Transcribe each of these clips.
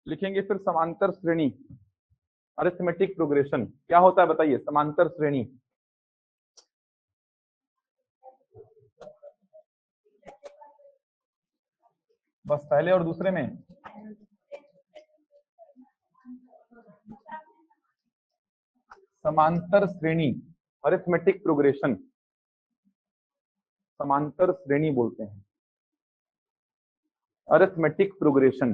लिखेंगे फिर समांतर श्रेणी, अरिथमेटिक प्रोग्रेशन क्या होता है बताइए। समांतर श्रेणी बस पहले और दूसरे में समांतर श्रेणी, अरिथमेटिक प्रोग्रेशन, समांतर श्रेणी बोलते हैं। अरिथमेटिक प्रोग्रेशन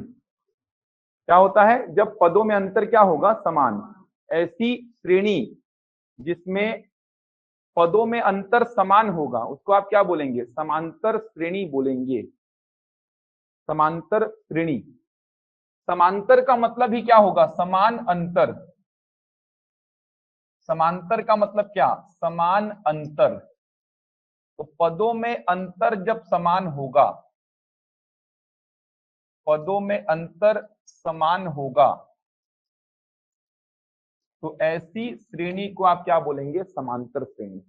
क्या होता है? जब पदों में अंतर क्या होगा? समान। ऐसी श्रेणी जिसमें पदों में अंतर समान होगा उसको आप क्या बोलेंगे? समांतर श्रेणी बोलेंगे। समांतर श्रेणी। समांतर का मतलब ही क्या होगा? समान अंतर। समांतर का मतलब क्या? समान अंतर। तो पदों में अंतर जब समान होगा, पदों में अंतर समान होगा तो ऐसी श्रेणी को आप क्या बोलेंगे? समांतर श्रेणी।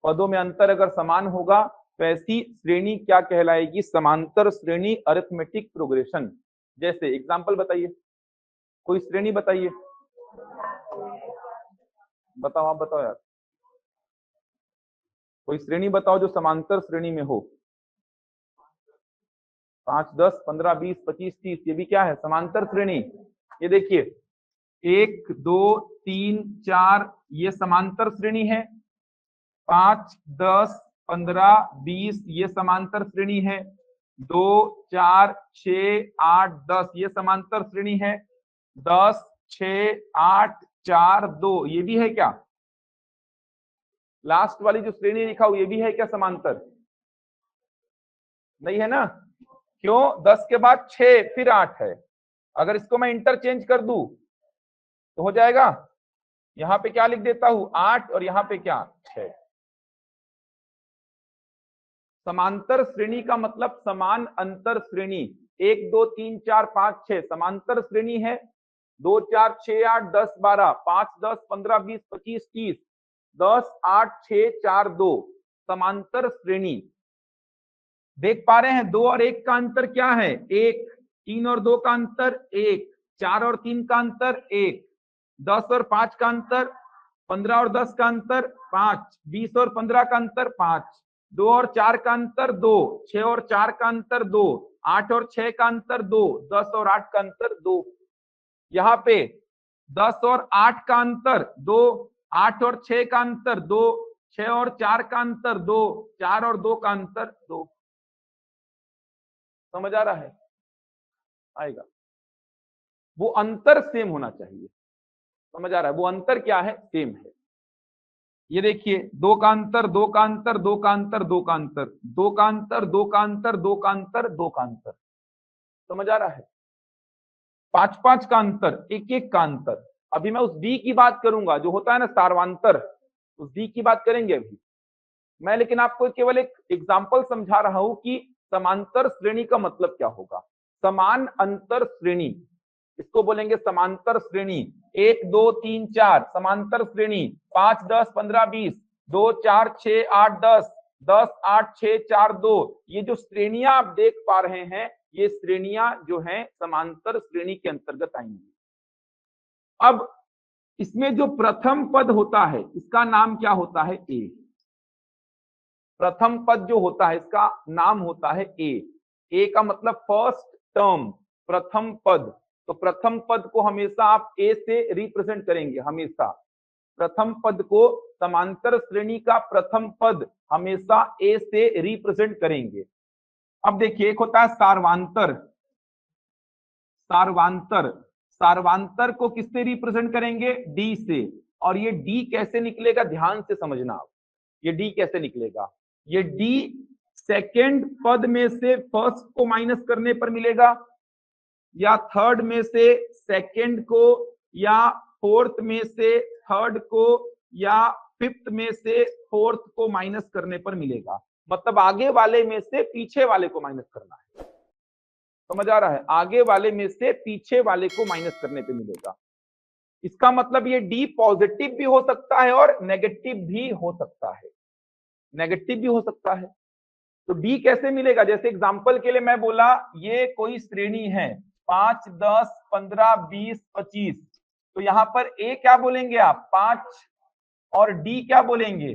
पदों में अंतर अगर समान होगा तो ऐसी श्रेणी क्या कहलाएगी? समांतर श्रेणी, अरिथमेटिक प्रोग्रेशन। जैसे एग्जांपल बताइए, कोई श्रेणी बताइए। बताओ, आप बताओ यार, कोई श्रेणी बताओ जो समांतर श्रेणी में हो। 5, 10, 15, 20, 25, 30, ये भी क्या है? समांतर श्रेणी। ये देखिए 1, 2, 3, 4 ये समांतर श्रेणी है। 5, 10, 15, 20 ये समांतर श्रेणी है। 2, 4, 6, 8, 10 ये समांतर श्रेणी है। 10, 6, 8, 4, 2 ये भी है क्या? लास्ट वाली जो श्रेणी लिखा हो ये भी है क्या समांतर? नहीं है ना? क्यों? 10 के बाद 6 फिर 8 है। अगर इसको मैं इंटरचेंज कर दूं तो हो जाएगा। यहां पे क्या लिख देता हूं? 8 और यहां पे क्या? 6। समांतर श्रेणी का मतलब समान अंतर श्रेणी। 1, 2, 3, 4, 5, 6 समांतर श्रेणी है। 2, 4, 6, 8, 10, 12, 5, 10, 15, 20, 25, 30, 10, 8, 6, 4, 2 समांतर श्रेणी। देख पा रहे हैं 2 और 1 का अंतर क्या है? 1। 3 और 2 का अंतर 1। 4 और 3 का अंतर 1। 10 और 5 का अंतर, 15 और 10 का अंतर 5, 20 और 15 का अंतर 5, 2 और 4 का अंतर 2, 6 और 4 का अंतर 2, 8 और 6 का अंतर 2, 10 और 8 का अंतर 2। यहाँ पे 10 और 8 का अंतर 2, 8 और 6 का अंतर 2, 6 और 4 का अंतर 2, 4 और 2 का अंतर 2। समझ आ रहा है? आएगा। वो अंतर सेम होना चाहिए। समझ आ रहा है? वो अंतर क्या है? सेम है। ये देखिए 2 का अंतर, 2 का अंतर, 2 का अंतर, 2 का अंतर, 2 का अंतर, 2 का अंतर, 2 का अंतर, 2 का अंतर। समझ आ रहा है? 5, 5 का अंतर, 1, 1 का अंतर। अभी मैं उस डी की बात करूंगा जो होता है ना सार्वांतर, उस डी की बात करेंगे अभी मैं। लेकिन आपको केवल एक एग्जांपल समझा रहा हूं कि समांतर श्रेणी का मतलब क्या होगा। समान अंतर श्रेणी, इसको बोलेंगे समांतर श्रेणी। 1, 2, 3, 4 समांतर श्रेणी। 5, 10, 15, 20, 2, 4, 6, 8, 10, 10, 8, 6, 4, 2 ये जो श्रेणियां आप देख पा रहे हैं ये श्रेणियां जो हैं समांतर श्रेणी के अंतर्गत आएंगी। अब इसमें जो प्रथम पद होता है इसका नाम क्या होता है? ए। प्रथम पद जो होता है इसका नाम होता है ए। ए का मतलब फर्स्ट टर्म, प्रथम पद। तो प्रथम पद को हमेशा आप ए से रिप्रेजेंट करेंगे। हमेशा प्रथम पद को, समांतर श्रेणी का प्रथम पद हमेशा ए से रिप्रेजेंट करेंगे। अब देखिए एक होता है सार्वांतर। सार्वांतर, सार्वांतर को किससे रिप्रेजेंट करेंगे? डी से। और ये डी कैसे निकलेगा ध्यान से समझना। ये डी कैसे निकलेगा? ये डी सेकेंड पद में से फर्स्ट को माइनस करने पर मिलेगा, या थर्ड में से सेकेंड को, या फोर्थ में से थर्ड को, या फिफ्थ में से फोर्थ को माइनस करने पर मिलेगा। मतलब आगे वाले में से पीछे वाले को माइनस करना है। समझ आ रहा है? आगे वाले में से पीछे वाले को माइनस करने पे मिलेगा। इसका मतलब ये डी पॉजिटिव भी हो सकता है और नेगेटिव भी हो सकता है। नेगेटिव भी हो सकता है। तो डी कैसे मिलेगा? जैसे एग्जांपल के लिए मैं बोला ये कोई श्रेणी है 5, 10, 15, 20, 25। तो यहाँ पर ए क्या बोलेंगे आप 5 और डी क्या बोलेंगे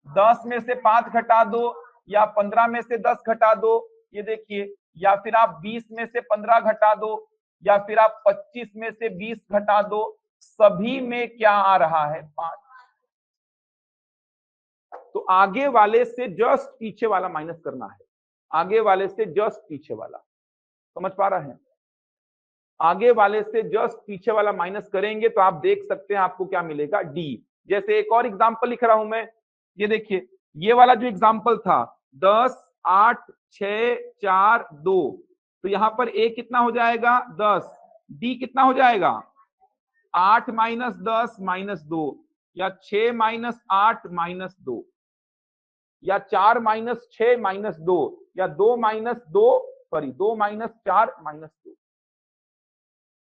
10 में से 5 घटा दो या 15 में से 10 घटा दो, ये देखिए, या फिर आप 20 में से 15 घटा दो या फिर आप 25 में से 20 घटा दो, सभी में क्या आ रहा है 5। तो आगे वाले से जस्ट पीछे वाला माइनस करना है, आगे वाले से जस्ट पीछे वाला, समझ पा रहे हैं? आगे वाले से जस्ट पीछे वाला माइनस करेंगे तो आप देख सकते हैं आपको क्या मिलेगा डी। जैसे एक और एग्जांपल लिख रहा हूं मैं, ये देखिए, ये वाला जो एग्जांपल था 10, 8, 6, 4, 2, तो यहां पर ए कितना हो जाएगा 10, डी कितना हो जाएगा 8 माइनस 10 माइनस 2, या 6 माइनस 8 माइनस 2, या 4 माइनस 6 माइनस 2, या 2 माइनस 2 सॉरी 2 माइनस 4 माइनस 2।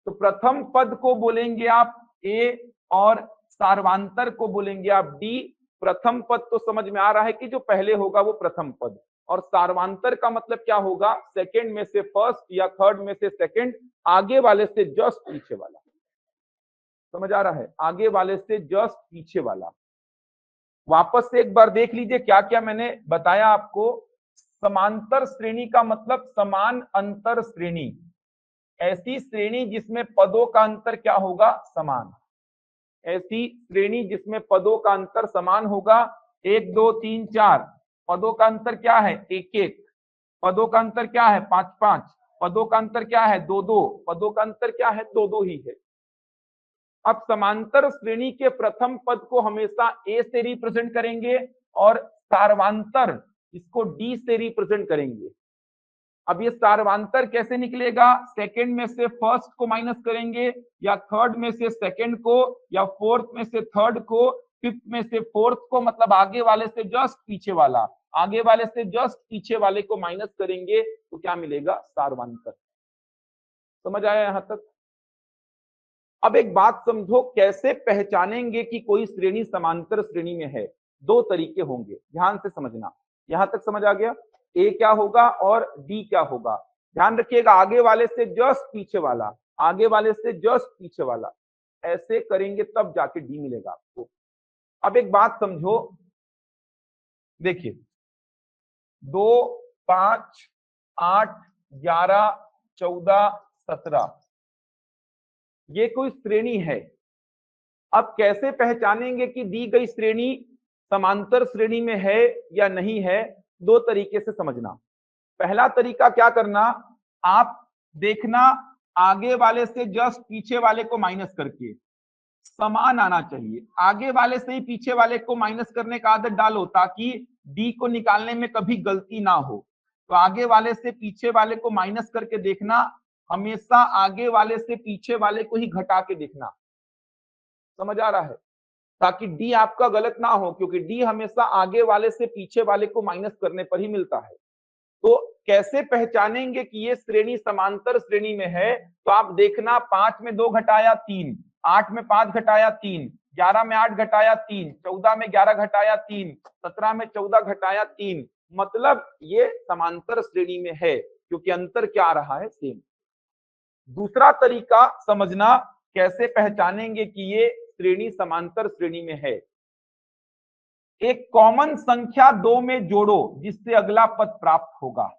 तो प्रथम पद को बोलेंगे आप ए और सार्वांतर को बोलेंगे आप डी। प्रथम पद तो समझ में आ रहा है कि जो पहले होगा वो प्रथम पद, और सार्वांतर का मतलब क्या होगा सेकंड में से फर्स्ट या थर्ड में से सेकंड, आगे वाले से जस्ट पीछे वाला। समझ आ रहा है? आगे वाले से जस्ट पीछे वाला। वापस से एक बार देख लीजिए क्या क्या मैंने बताया आपको। समांतर श्रेणी का मतलब समान अंतर श्रेणी, ऐसी श्रेणी जिसमें पदों का अंतर क्या होगा समान, ऐसी श्रेणी जिसमें पदों का अंतर समान होगा। 1, 2, 3, 4 पदों का अंतर क्या है 1, 1 पदों का अंतर क्या है 5, 5 पदों का अंतर क्या है 2, 2 पदों का अंतर क्या है 2, 2 ही है। अब समांतर श्रेणी के प्रथम पद को हमेशा ए से रिप्रेजेंट करेंगे और सार्वांतर इसको डी से रिप्रेजेंट करेंगे। अब ये सार्वांतर कैसे निकलेगा, सेकंड में से फर्स्ट को माइनस करेंगे, या थर्ड में से सेकंड को, या फोर्थ में से थर्ड को, फिफ्थ में से फोर्थ को, मतलब आगे वाले से जस्ट पीछे वाला, आगे वाले से जस्ट पीछे वाले को माइनस करेंगे तो क्या मिलेगा सार्वांतर। समझ आया यहां तक? अब एक बात समझो, कैसे पहचानेंगे कि कोई श्रेणी समांतर श्रेणी में है। दो तरीके होंगे, ध्यान से समझना। यहां तक समझ आ गया? ए क्या होगा और डी क्या होगा। ध्यान रखिएगा, आगे वाले से जस्ट पीछे वाला, आगे वाले से जस्ट पीछे वाला, ऐसे करेंगे तब जाके डी मिलेगा आपको। अब एक बात समझो, देखिए 2, 5, 8, 11, 14, 17 ये कोई श्रेणी है। अब कैसे पहचानेंगे कि दी गई श्रेणी समांतर श्रेणी में है या नहीं है, दो तरीके से समझना। पहला तरीका क्या करना, आप देखना आगे वाले से जस्ट पीछे वाले को माइनस करके समान आना चाहिए। आगे वाले से ही पीछे वाले को माइनस करने का आदत डालो ताकि डी को निकालने में कभी गलती ना हो। तो आगे वाले से पीछे वाले को माइनस करके देखना, हमेशा आगे वाले से पीछे वाले को ही घटा के देखना। समझ आ रहा है? ताकि डी आपका गलत ना हो, क्योंकि डी हमेशा आगे वाले से पीछे वाले को माइनस करने पर ही मिलता है। तो कैसे पहचानेंगे कि ये श्रेणी समांतर श्रेणी में है, तो आप देखना 5 में 2 घटाया 3, 8 में 5 घटाया 3, 11 में 8 घटाया 3, 14 में 11 घटाया 3, 17 में 14 घटाया 3, मतलब ये समांतर श्रेणी में है, क्योंकि अंतर क्या आ रहा है सेम। दूसरा तरीका समझना, कैसे पहचानेंगे कि ये श्रेणी समांतर श्रेणी में है। एक कॉमन संख्या 2 में जोड़ो जिससे अगला पद प्राप्त होगा,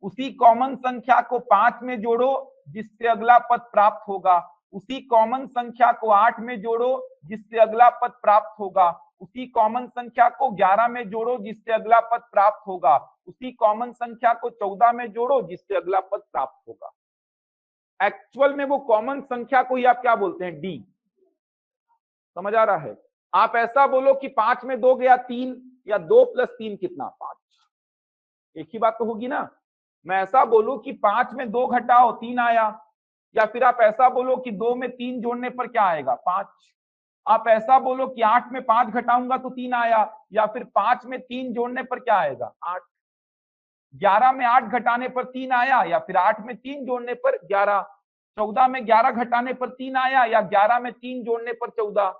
उसी कॉमन संख्या को 5 में जोड़ो जिससे अगला पद प्राप्त होगा, उसी कॉमन संख्या को 8 में जोड़ो जिससे अगला पद प्राप्त होगा, उसी कॉमन संख्या को 11 में जोड़ो जिससे अगला पद प्राप्त होगा, उसी कॉमन संख्या को 14 में जोड़ो जिससे अगला पद प्राप्त होगा। एक्चुअल में वो कॉमन संख्या को ही आप क्या बोलते हैं डी। समझ आ रहा है? आप ऐसा बोलो कि 5 में 2 गया 3, या 2 + 3 कितना 5, एक ही बात तो होगी ना। मैं ऐसा बोलूं कि 5 में 2 घटाओ 3 आया, या फिर आप ऐसा बोलो कि 2 में 3 जोड़ने पर क्या आएगा 5। आप ऐसा बोलो कि 8 में 5 घटाऊंगा तो 3 आया, या फिर 5 में 3 जोड़ने पर क्या आएगा 8। 11 में 8 घटाने पर 3 आया, या फिर 8 में 3 जोड़ने पर 11। 14 में 11 घटाने पर 3 आया, या 11 में 3 जोड़ने पर 14।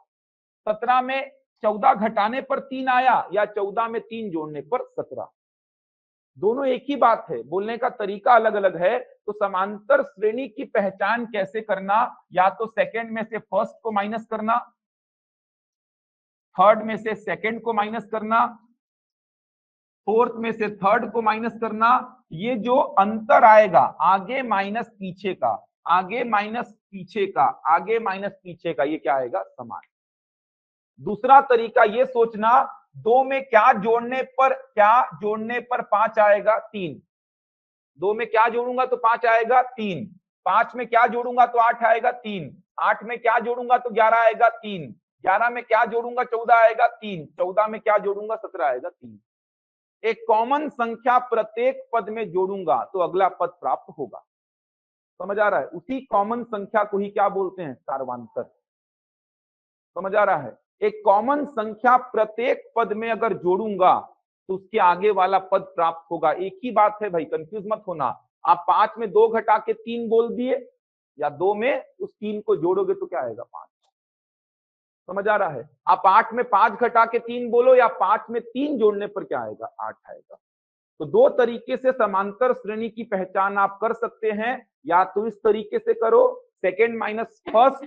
17 में 14 घटाने पर 3 आया, या 14 में 3 जोड़ने पर 17। दोनों एक ही बात है, बोलने का तरीका अलग अलग है। तो समांतर श्रेणी की पहचान कैसे करना, या तो सेकंड में से फर्स्ट को माइनस करना, थर्ड में से सेकंड को माइनस करना, फोर्थ में से थर्ड को माइनस करना। ये जो अंतर आएगा आगे माइनस पीछे का, आगे माइनस पीछे का, आगे माइनस पीछे का, ये क्या आएगा, समान। दूसरा तरीका ये सोचना, दो में क्या जोड़ने पर 5 आएगा, 3। दो में क्या जोड़ूंगा तो 5 आएगा, 3। 5 में क्या जोड़ूंगा तो 8 आएगा, 3। 8 में क्या जोड़ूंगा तो 11 आएगा, 3। 11 में क्या जोड़ूंगा 14 आएगा, 3। 14 में क्या जोड़ूंगा 17 आएगा, 3। एक कॉमन संख्या प्रत्येक पद में जोड़ूंगा तो अगला पद प्राप्त होगा। समझ आ रहा है? उसी कॉमन संख्या को ही क्या बोलते हैं, सार्वंतर। समझ आ रहा है? एक कॉमन संख्या प्रत्येक पद में अगर जोड़ूंगा तो उसके आगे वाला पद प्राप्त होगा। एक ही बात है भाई, कंफ्यूज मत होना। आप 5 में 2 घटा के 3 बोल दिए, या 2 में उस 3 को जोड़ोगे तो क्या आएगा, 5। समझ आ रहा है? आप 8 में 5 घटा के 3 बोलो, या 5 में 3 जोड़ने पर क्या आएगा, 8 आएगा। तो दो तरीके से समांतर श्रेणी की पहचान आप कर सकते हैं। या तो इस तरीके से करो, second minus first,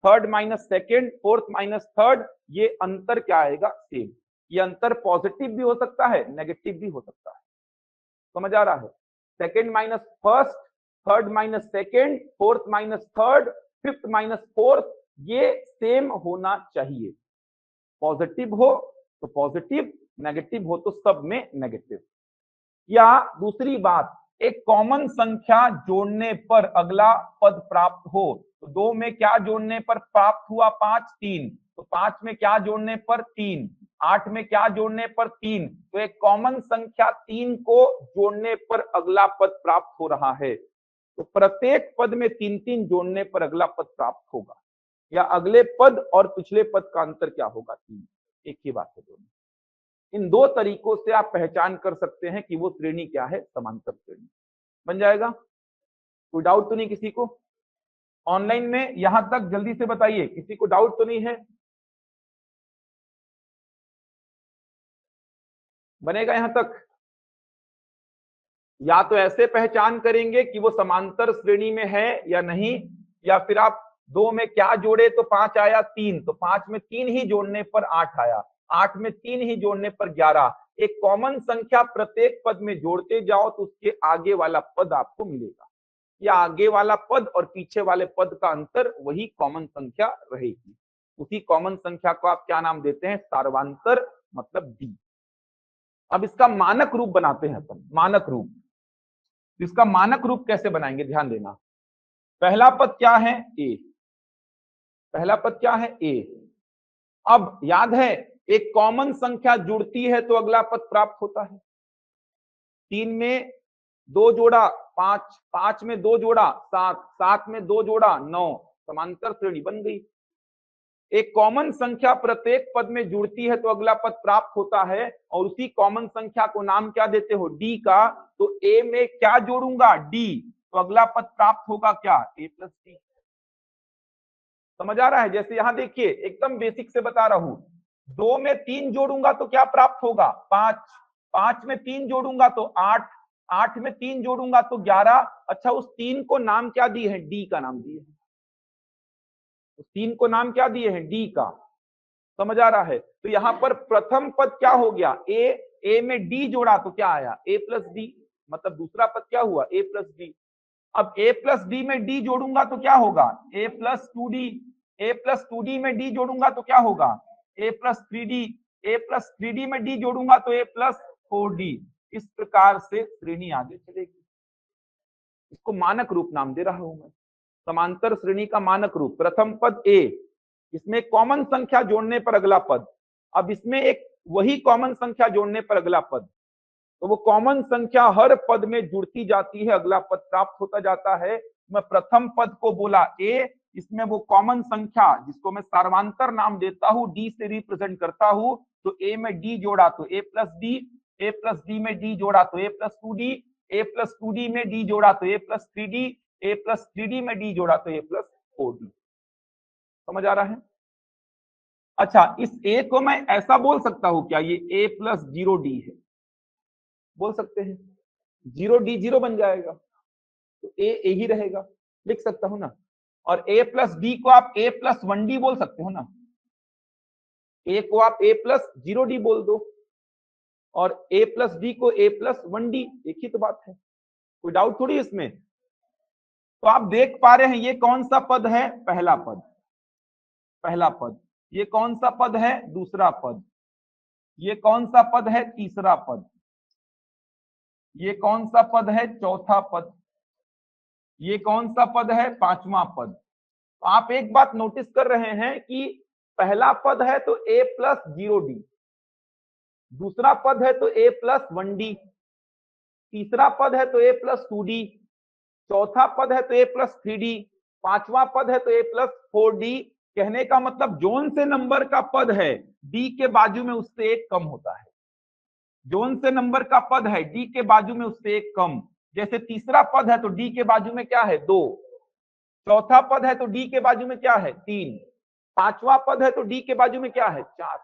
third minus second, fourth minus third, ये अंतर क्या आएगा, सेम। ये अंतर पॉजिटिव भी हो सकता है, नेगेटिव भी हो सकता है। समझ आ रहा है? Second minus first, third minus second, fourth minus third, fifth minus fourth, ये सेम होना चाहिए। पॉजिटिव हो तो पॉजिटिव, नेगेटिव हो तो सब में नेगेटिव। या दूसरी बात, एक कॉमन संख्या जोड़ने पर अगला पद प्राप्त हो, तो 2 में क्या जोड़ने पर प्राप्त हुआ, 5, 3। तो 5 में क्या जोड़ने पर, 3। 8 में क्या जोड़ने पर, 3। तो एक कॉमन संख्या 3 को जोड़ने पर अगला पद प्राप्त हो रहा है। तो प्रत्येक पद में 3-3 जोड़ने पर अगला पद प्राप्त होगा। या अगले पद और पिछले पद का अंतर क्या होगा, 3। एक ही बात है दोनों। इन दो तरीकों से आप पहचान कर सकते हैं कि वो श्रेणी क्या है, समांतर श्रेणी। बन जाएगा? कोई डाउट तो नहीं किसी को? ऑनलाइन में यहां तक जल्दी से बताइए, किसी को डाउट तो नहीं है? बनेगा यहां तक? या तो ऐसे पहचान करेंगे कि वो समांतर श्रेणी में है या नहीं, या फिर आप 2 में क्या जोड़े तो 5 आया, 3। तो 5 में 3 ही जोड़ने पर 8 आया, 8 में 3 ही जोड़ने पर 11। एक कॉमन संख्या प्रत्येक पद में जोड़ते जाओ तो उसके आगे वाला पद आपको मिलेगा। या आगे वाला पद और पीछे वाले पद का अंतर वही कॉमन संख्या रहेगी। उसी कॉमन संख्या को आप क्या नाम देते हैं, सार्वंतर, मतलब डी। अब इसका मानक रूप बनाते हैं अपन, मानक रूप। इसका मानक रूप कैसे बनाएंगे, ध्यान देना। पहला पद क्या है, ए। पहला पद क्या है, ए। अब याद है, एक कॉमन संख्या जुड़ती है तो अगला पद प्राप्त होता है। 3 में 2 जोड़ा 5, 5 में 2 जोड़ा 7, 7 में 2 जोड़ा 9, समांतर श्रेणी बन गई। एक कॉमन संख्या प्रत्येक पद में जुड़ती है तो अगला पद प्राप्त होता है, और उसी कॉमन संख्या को नाम क्या देते हो, डी का। तो ए में क्या जोड़ूंगा, डी, तो अगला पद प्राप्त होगा क्या, ए प्लस डी। समझ आ रहा है? जैसे यहां देखिए, एकदम बेसिक से बता रहा हूं। 2 में 3 जोड़ूंगा तो क्या प्राप्त होगा, 5। 5 में 3 जोड़ूंगा तो 8। 8 में 3 जोड़ूंगा तो 11। अच्छा, उस 3 को नाम क्या दिए हैं, डी का नाम दिए हैं। उस 3 को नाम क्या दिए हैं, डी का। समझ आ रहा है? तो यहां पर प्रथम पद क्या हो गया, ए में डी जोड़ा तो क्या आया, ए प्लस डी। मतलब दूसरा पद क्या हुआ, ए प्लस डी। अब ए प्लस डी में डी जोड़ूंगा तो क्या होगा, ए प्लस 2डी। ए प्लस 2डी में डी जोड़ूंगा तो क्या होगा, ए प्लस 3डी। ए प्लस 3डी में डी जोड़ूंगा तो ए प्लस 4डी। इस प्रकार से श्रेणी आगे चलेगी। इसको मानक रूप नाम दे रहा हूं मैं। समांतर श्रेणी का मानक रूप, प्रथम पद ए, इसमें कॉमन संख्या जोड़ने पर अगला पद। अब इसमें एक वही कॉमन संख्या जोड़ने पर अगला पद, तो वो कॉमन संख्या हर पद में जुड़ती जाती है, अगला पद प्राप्त होता जाता है। मैं प्रथम पद को बोला ए, इसमें वो कॉमन संख्या जिसको मैं सार्वंतर नाम देता हूं, डी से रिप्रेजेंट करता हूं। तो ए में डी जोड़ा तो ए प्लस डी, ए प्लस डी में डी जोड़ा तो ए प्लस 2डी, ए प्लस 2डी में डी जोड़ा तो ए प्लस 3डी, ए प्लस 3डी में डी जोड़ा तो ए प्लस 4डी। समझ आ रहा है? अच्छा, इस ए को मैं ऐसा बोल सकता हूं क्या, ये ए प्लस 0डी है, बोल सकते हैं। जीरो डी जीरो बन जाएगा, तो ए ही रहेगा, लिख सकता हूं ना। और ए प्लस डी को आप ए प्लस 1d बोल सकते हो ना, ए को आप ए प्लस 0d बोल दो और ए प्लस डी को ए प्लस 1d, एक ही तो बात है, कोई डाउट थोड़ी इसमें। तो आप देख पा रहे हैं ये कौन सा पद है, पहला पद, पहला पद। ये कौन सा पद है, दूसरा पद। ये कौन सा पद है, तीसरा पद। ये कौन सा पद है, चौथा पद। ये कौन सा पद है, पांचवा पद। तो आप एक बात नोटिस कर रहे हैं कि पहला पद है तो a प्लस 0d, दूसरा पद है तो a प्लस 1d, तीसरा पद है तो a प्लस 2d, चौथा पद है तो a प्लस 3d, पांचवा पद है तो a प्लस 4d। कहने का मतलब जोन से नंबर का पद है d के बाजू में उससे एक कम होता है, जोन से नंबर का पद है d के बाजू में उससे एक कम। जैसे तीसरा पद है तो d के बाजू में क्या है, 2, चौथा पद है तो d के बाजू में क्या है, 3, पांचवा पद है तो d के बाजू में क्या है, 4।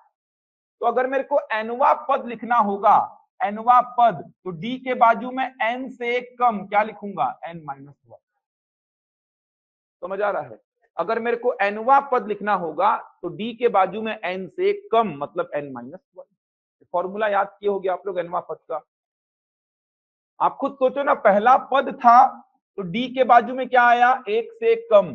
तो अगर मेरे को nवा पद लिखना होगा, nवा पद, तो d के बाजू में n से एक कम क्या लिखूंगा, n माइनस 1। समझ आ रहा है। अगर मेरे को nवा पद लिखना होगा तो d के बाजू में n से एक कम, मतलब n माइनस 1। फॉर्मूला याद किए होगे आप लोग nवा पद का। आप खुद सोचो ना, पहला पद था तो d के बाजू में क्या आया, 1 से एक कम।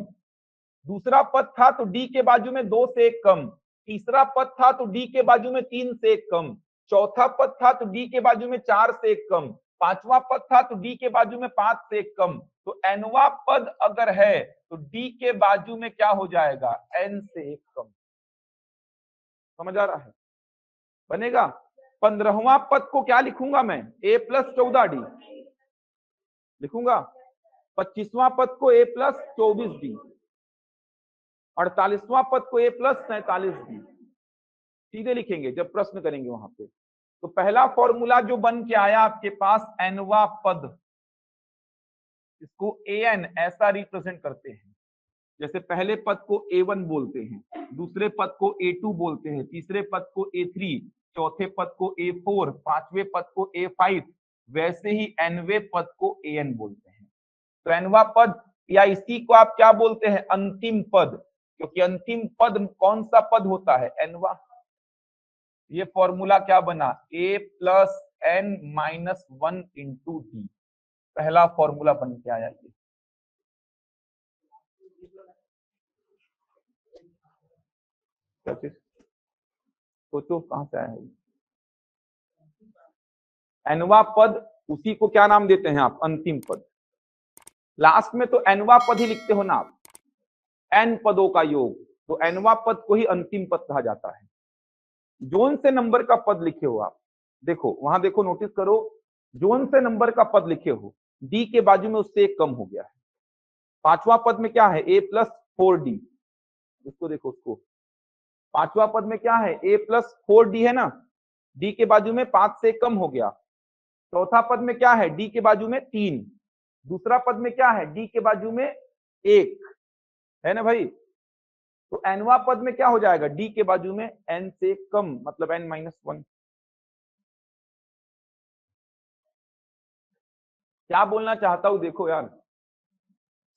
दूसरा पद था तो d के बाजू में 2 से एक कम। तीसरा पद था तो d के बाजू में 3 से एक कम। चौथा पद था तो d के बाजू में 4 से एक कम। पांचवा पद था तो d के बाजू में 5 से एक कम। तो nवा पद अगर है तो d के बाजू में क्या हो जाएगा, n से एक कम। समझ आ रहा है, बनेगा। 15वां पद को क्या लिखूंगा मैं, a प्लस 14d लिखूंगा। 25वां पद को a प्लस 24d। 48वां पद को a प्लस 47d। सीधे लिखेंगे जब प्रश्न करेंगे वहां पे। तो पहला फॉर्मूला जो बन के आया आपके पास, nवा पद, इसको an ऐसा रिप्रेजेंट करते हैं। जैसे पहले पद को a1 बोलते हैं, दूसरे पद को a2 बोलते हैं, तीसरे पद को a3, चौथे पद को a4, पांचवे पद को a5, वैसे ही nवे पद को an बोलते हैं। तो nवा पद, या इसी को आप क्या बोलते हैं, अंतिम पद, क्योंकि अंतिम पद कौन सा पद होता है, nवा। ये फॉर्मूला क्या बना, a plus n minus 1 into D, पहला फॉर्मूला बन के आया ये। सोचो कहां से आया है nवा पद, उसी को क्या नाम देते हैं आप, अंतिम पद। लास्ट में तो nवा पद ही लिखते हो ना आप, n पदों का योग, तो nवा पद को ही अंतिम पद कहा जाता है। जोन से नंबर का पद लिखे हो आप, देखो वहां देखो, नोटिस करो, जोन से नंबर का पद लिखे हो, d के बाजू में उससे एक कम हो गया है। पांचवा पद में क्या है, a प्लस 4d, उसको देखो, उसको पांचवा पद में क्या है, a प्लस 4d है ना, d के बाजू में 5 से कम हो गया। चौथा पद में क्या है, d के बाजू में 3, दूसरा पद में क्या है, d के बाजू में 1 है ना भाई। तो nवा पद में क्या हो जाएगा, d के बाजू में n से कम, मतलब n माइनस 1। क्या बोलना चाहता हूं, देखो यार,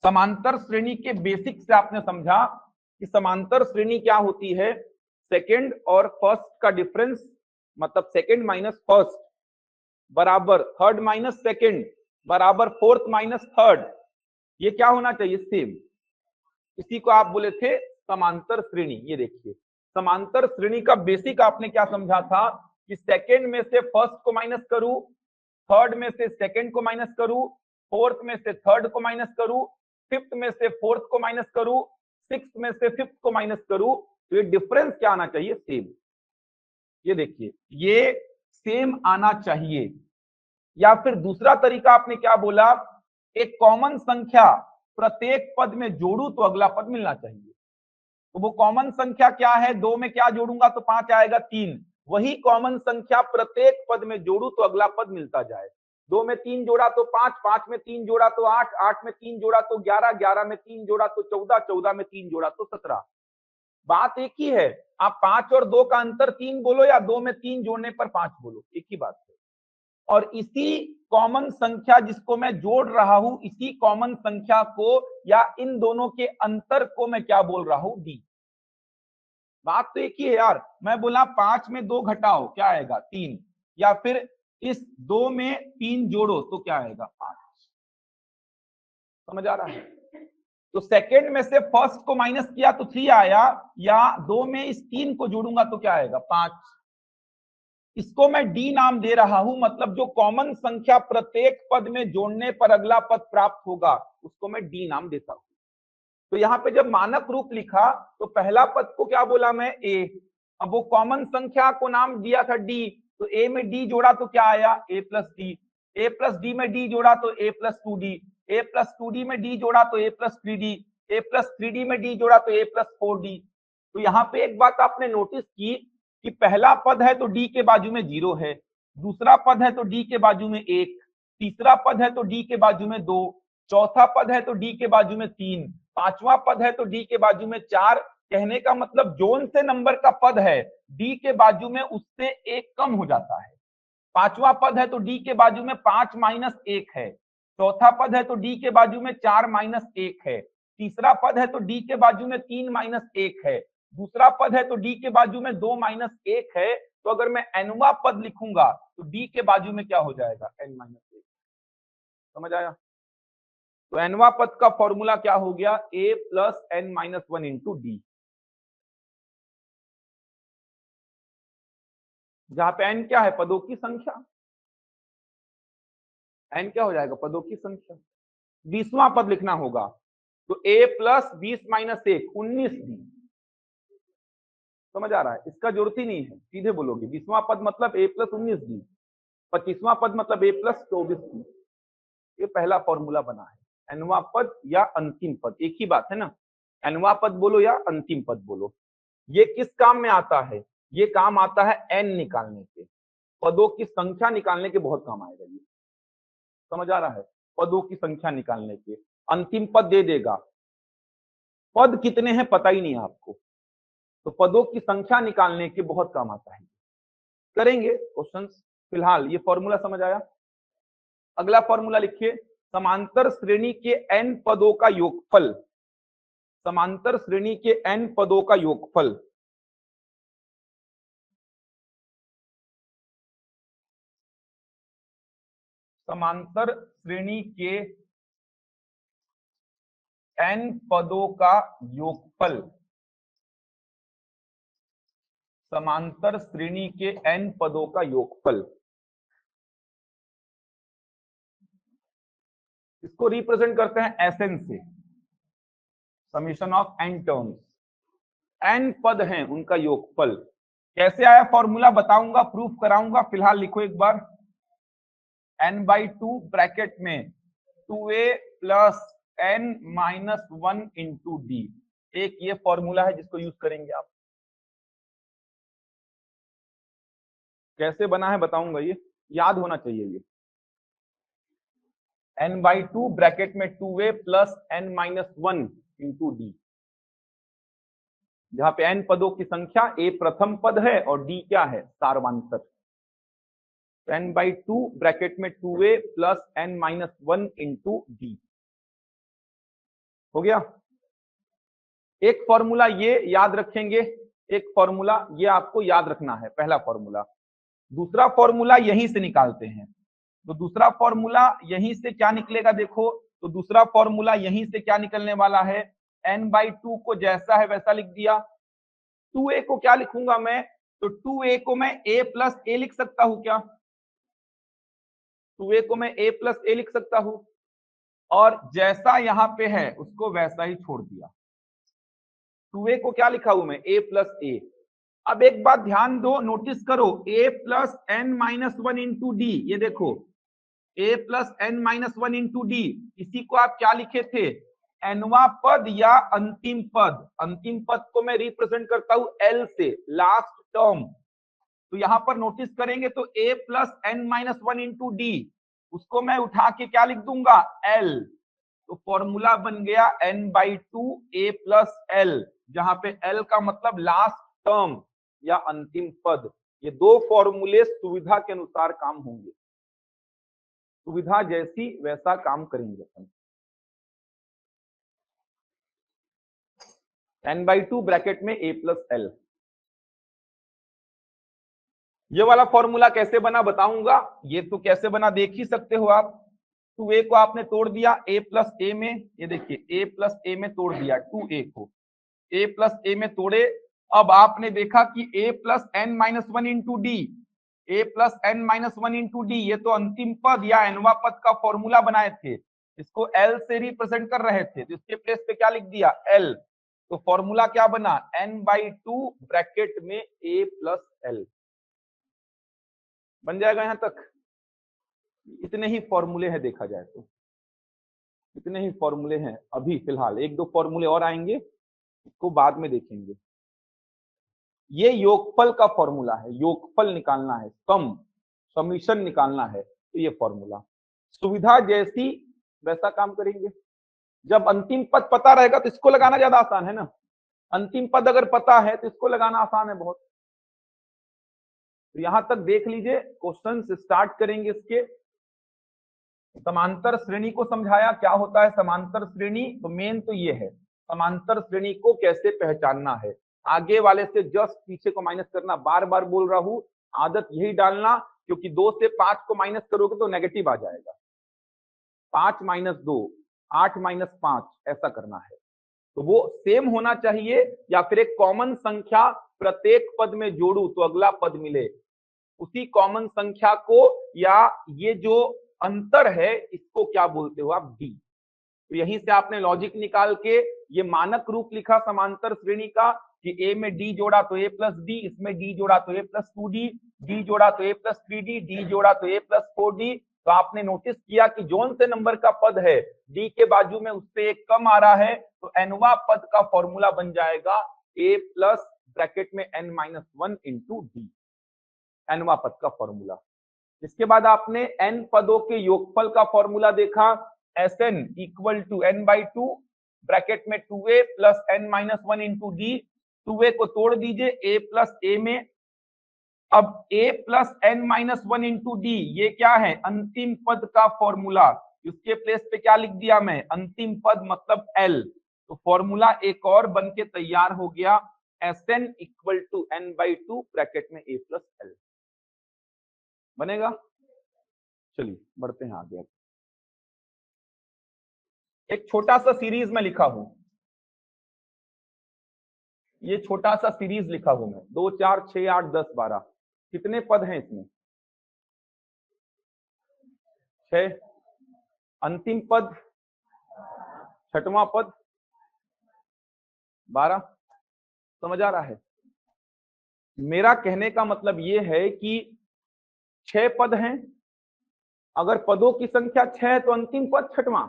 समांतर श्रेणी के बेसिक से आपने समझा कि समांतर श्रेणी क्या होती है, सेकंड और फर्स्ट का डिफरेंस, मतलब सेकंड माइनस फर्स्ट बराबर थर्ड माइनस सेकंड बराबर फोर्थ माइनस थर्ड। ये क्या होना चाहिए, सेम। इसी को आप बोले थे समांतर श्रेणी। ये देखिए, समांतर श्रेणी का बेसिक आपने क्या समझा था कि सेकंड में से फर्स्ट को माइनस करूं, थर्ड में से सेकंड को माइनस करूं, फोर्थ में से थर्ड को माइनस करूं, फिफ्थ में से फोर्थ को माइनस करूं, सिक्स्थ में से फिफ्थ को माइनस करूं, तो ये डिफरेंस क्या आना चाहिए, सेम। ये देखिए, ये सेम आना चाहिए। या फिर दूसरा तरीका आपने क्या बोला, एक कॉमन संख्या प्रत्येक पद में जोड़ू तो अगला पद मिलना चाहिए। तो वो कॉमन संख्या क्या है, 2 में क्या जोड़ूंगा तो 5 आएगा, 3। वही कॉमन संख्या प्रत्येक पद में जोड़ू तो अगला पद मिलता जाए। 2 में 3 जोड़ा तो 5, 5 में 3 जोड़ा तो 8, 8 में 3 जोड़ा तो 11, 11 में 3 जोड़ा तो 14, 14 में 3 जोड़ा तो 17। बात एक ही है, आप 5 और 2 का अंतर 3 बोलो या 2 में 3 जोड़ने पर 5 बोलो, एक ही बात है। और इसी कॉमन संख्या जिसको मैं जोड़ रहा हूं, इसी कॉमन संख्या को या इन दोनों के अंतर को मैं क्या बोल रहा हूं, डी। बात तो एक ही है यार, मैं बोला 5 में 2 घटाओ क्या आएगा 3, या फिर इस 2 में 3 जोड़ो तो क्या आएगा 5। समझ आ रहा है? तो सेकंड में से फर्स्ट को माइनस किया तो 3 आया, या 2 में इस 3 को जोड़ूंगा तो क्या आएगा 5। इसको मैं डी नाम दे रहा हूं, मतलब जो कॉमन संख्या प्रत्येक पद में जोड़ने पर अगला पद प्राप्त होगा उसको मैं डी नाम देता हूं। तो यहाँ पे जब मानक रूप लिखा तो पहला पद को क्या बोला मैं, ए। अब वो कॉमन संख्या को नाम दिया था डी, तो ए में डी जोड़ा तो क्या आया, ए प्लस डी। ए प्लस डी में डी जोड़ा तो ए प्लस टू डी। ए प्लस टू डी में डी जोड़ा तो ए प्लस थ्री डी। ए प्लस थ्री डी में डी जोड़ा तो ए प्लस फोर डी। तो यहाँ पे एक बात आपने नोटिस की कि पहला पद है तो डी के बाजू में 0 है, दूसरा पद है तो डी के बाजू में 1, तीसरा पद है तो डी के बाजू में 2, चौथा पद है तो डी के बाजू में 3, पांचवा पद है तो डी के बाजू में 4। कहने का मतलब जोन से नंबर का पद है डी के बाजू में उससे एक कम हो जाता है। पांचवा पद है तो डी के बाजू में 5 माइनस 1 है, चौथा पद है तो डी के बाजू में 4 माइनस 1 है, तीसरा पद है तो डी के बाजू में 3 माइनस 1 है, दूसरा पद है तो डी के बाजू में 2 माइनस 1 है। तो अगर मैं एनवा पद लिखूंगा तो डी के बाजू में क्या हो जाएगा, एन माइनस 1। समझ आया? तो एनवा पद का फॉर्मूला क्या हो गया, a plus N minus 1 into d, जहां पे एन क्या है, पदों की संख्या। एन क्या हो जाएगा, पदों की संख्या। 20वां पद लिखना होगा तो ए प्लस 20 माइनस 1 19 डी। समझ आ रहा है? इसका जरूरत ही नहीं है, सीधे बोलोगे 20वां पद मतलब ए प्लस 19 डी, 25वां पद मतलब ए प्लस 24 डी। ये पहला फॉर्मूला बना है। एनवा पद या अंतिम पद एक ही बात है ना, एनवा पद बोलो या अंतिम पद बोलो। ये किस काम में आता है, ये काम आता है एन निकालने के, पदों की संख्या निकालने के बहुत काम आएगा ये। समझ आ रहा है? पदों की संख्या निकालने के, अंतिम पद दे देगा, पद कितने हैं पता ही नहीं है आपको, तो पदों की संख्या निकालने के बहुत काम आता है। करेंगे क्वेश्चंस, फिलहाल ये फॉर्मूला समझ आया। अगला फॉर्मूला लिखिए, समांतर श्रेणी के n पदों का योगफल, समांतर श्रेणी के n पदों का योगफल समांतर श्रेणी के n पदों का योगफल, समांतर श्रेणी के n पदों का योगफल, इसको रिप्रेजेंट करते हैं एसएन से, summation of n terms. n पद हैं उनका योगफल। कैसे आया फॉर्मूला बताऊंगा, प्रूफ कराऊंगा, फिलहाल लिखो एक बार, n/2 ब्रैकेट में 2a plus n minus 1 into D. एक ये फॉर्मूला है जिसको यूज करेंगे आप। कैसे बना है बताऊंगा, ये याद होना चाहिए। ये n/2 ब्रैकेट में 2a plus n minus 1 into d, जहां पे n पदों की संख्या, a प्रथम पद है और d क्या है, सार्वंतर। n/2 ब्रैकेट में 2a plus n minus 1 into D हो गया। एक फॉर्मूला ये याद रखेंगे, एक फॉर्मूला ये आपको याद रखना है, पहला फॉर्मूला। दूसरा फॉर्मूला यहीं से निकालते हैं, तो दूसरा फॉर्मूला यहीं से क्या निकलेगा देखो, तो दूसरा फॉर्मूला यहीं से क्या निकलने वाला है, n/2 को जैसा है वैसा लिख दिया। 2a को क्या लिखूंगा मैं, तो 2a को मैं a प्लस ए लिख सकता हूं क्या, 2a को मैं a प्लस ए लिख सकता हूं, और जैसा यहां पे है उसको वैसा ही छोड़ दिया। 2a को क्या लिखा हूं मैं, a प्लस ए। अब एक बात ध्यान दो, नोटिस करो, a plus N minus 1 into D, ये देखो a plus N minus 1 into D, इसी को आप क्या लिखे थे, एनवा पद या अंतिम पद। अंतिम पद को मैं रिप्रेजेंट करता हूं एल से, लास्ट टर्म। तो यहां पर नोटिस करेंगे तो a plus N minus 1 into D, उसको मैं उठा के क्या लिख दूंगा, l। तो फॉर्मूला बन गया n/2 a प्लस एल, जहां पे l का मतलब लास्ट टर्म या अंतिम पद। ये दो फॉर्मूले सुविधा के अनुसार काम होंगे। सुविधा जैसी वैसा काम करेंगे अपन। n/2 ब्रैकेट में a प्लस एल। ये वाला फॉर्मूला कैसे बना बताऊंगा। ये तो कैसे बना देख ही सकते हो आप। 2a को आपने तोड़ दिया a प्लस ए में, ये देखिए a प्लस ए में तोड़ दिया 2a को, a प्लस ए में तोड़े। अब आपने देखा कि a plus N minus one into D, a plus N minus one into D, ये तो अंतिम पद या एनवा पद का फॉर्मूला बनाए थे, इसको l से रिप्रेजेंट कर रहे थे, तो इसके प्लेस पे क्या लिख दिया l। तो फॉर्मूला क्या बना n/2 ब्रैकेट में a प्लस एल बन जाएगा। यहां तक इतने ही फॉर्मूले हैं, देखा जाए तो इतने ही फॉर्मूले हैं अभी फिलहाल। एक दो फॉर्मूले और आएंगे, इसको बाद में देखेंगे। ये योगफल का फॉर्मूला है, योगफल निकालना है, समीशन निकालना है, तो ये फॉर्मूला। सुविधा जैसी वैसा काम करेंगे। जब अंतिम पद पता रहेगा तो इसको लगाना ज्यादा आसान है ना। अंतिम पद अगर पता है तो इसको लगाना आसान है बहुत। तो यहां तक देख लीजिए, क्वेश्चन स्टार्ट करेंगे इसके। समांतर श्रेणी को समझाया क्या होता है समांतर श्रेणी, तो मेन तो ये है समांतर श्रेणी को कैसे पहचानना है। आगे वाले से जस्ट पीछे को माइनस करना, बार बार बोल रहा हूं, आदत यही डालना, क्योंकि 2 से 5 को माइनस करोगे तो नेगेटिव आ जाएगा। 5 माइनस 2, 8 माइनस 5, ऐसा करना है। तो वो सेम होना चाहिए, या फिर एक कॉमन संख्या प्रत्येक पद में जोड़ू तो अगला पद मिले, उसी कॉमन संख्या को, या ये जो अंतर है इसको क्या बोलते हो आप, डी। तो यहीं से आपने लॉजिक निकाल के ये मानक रूप लिखा समांतर श्रेणी का, कि a में d जोड़ा तो a प्लस डी, इसमें d जोड़ा तो a प्लस 2d, d जोड़ा तो a प्लस 3d, d जोड़ा तो a प्लस 4d। तो आपने नोटिस किया कि जोन से नंबर का पद है d के बाजू में उससे एक कम आ रहा है, तो nवा पद का फॉर्मूला बन जाएगा a प्लस ब्रैकेट में n minus one into d, nवा पद का फॉर्मूला। इसके बाद आपने n पदों के योगफल का फॉर्मूला देखा, Sn equal to n/2 bracket में 2a plus n minus one into D. 2a को तोड़ दीजिए a प्लस ए में। अब a plus n minus one into D, ये क्या है अंतिम पद का फॉर्मूला। उसके प्लेस पे क्या लिख दिया मैं, अंतिम पद मतलब l। तो फॉर्मूला एक और बन के तैयार हो गया, Sn equal to n/2 bracket में a प्लस एल बनेगा। चलिए बढ़ते हैं आगे। एक छोटा सा सीरीज में लिखा हूं, ये छोटा सा सीरीज लिखा हूं मैं, 2 4 6 8 10 12, कितने पद हैं इसमें, 6। अंतिम पद, छठवां पद 12। समझ आ रहा है। मेरा कहने का मतलब ये है कि 6 पद हैं, अगर पदों की संख्या 6 है तो अंतिम पद छठवां।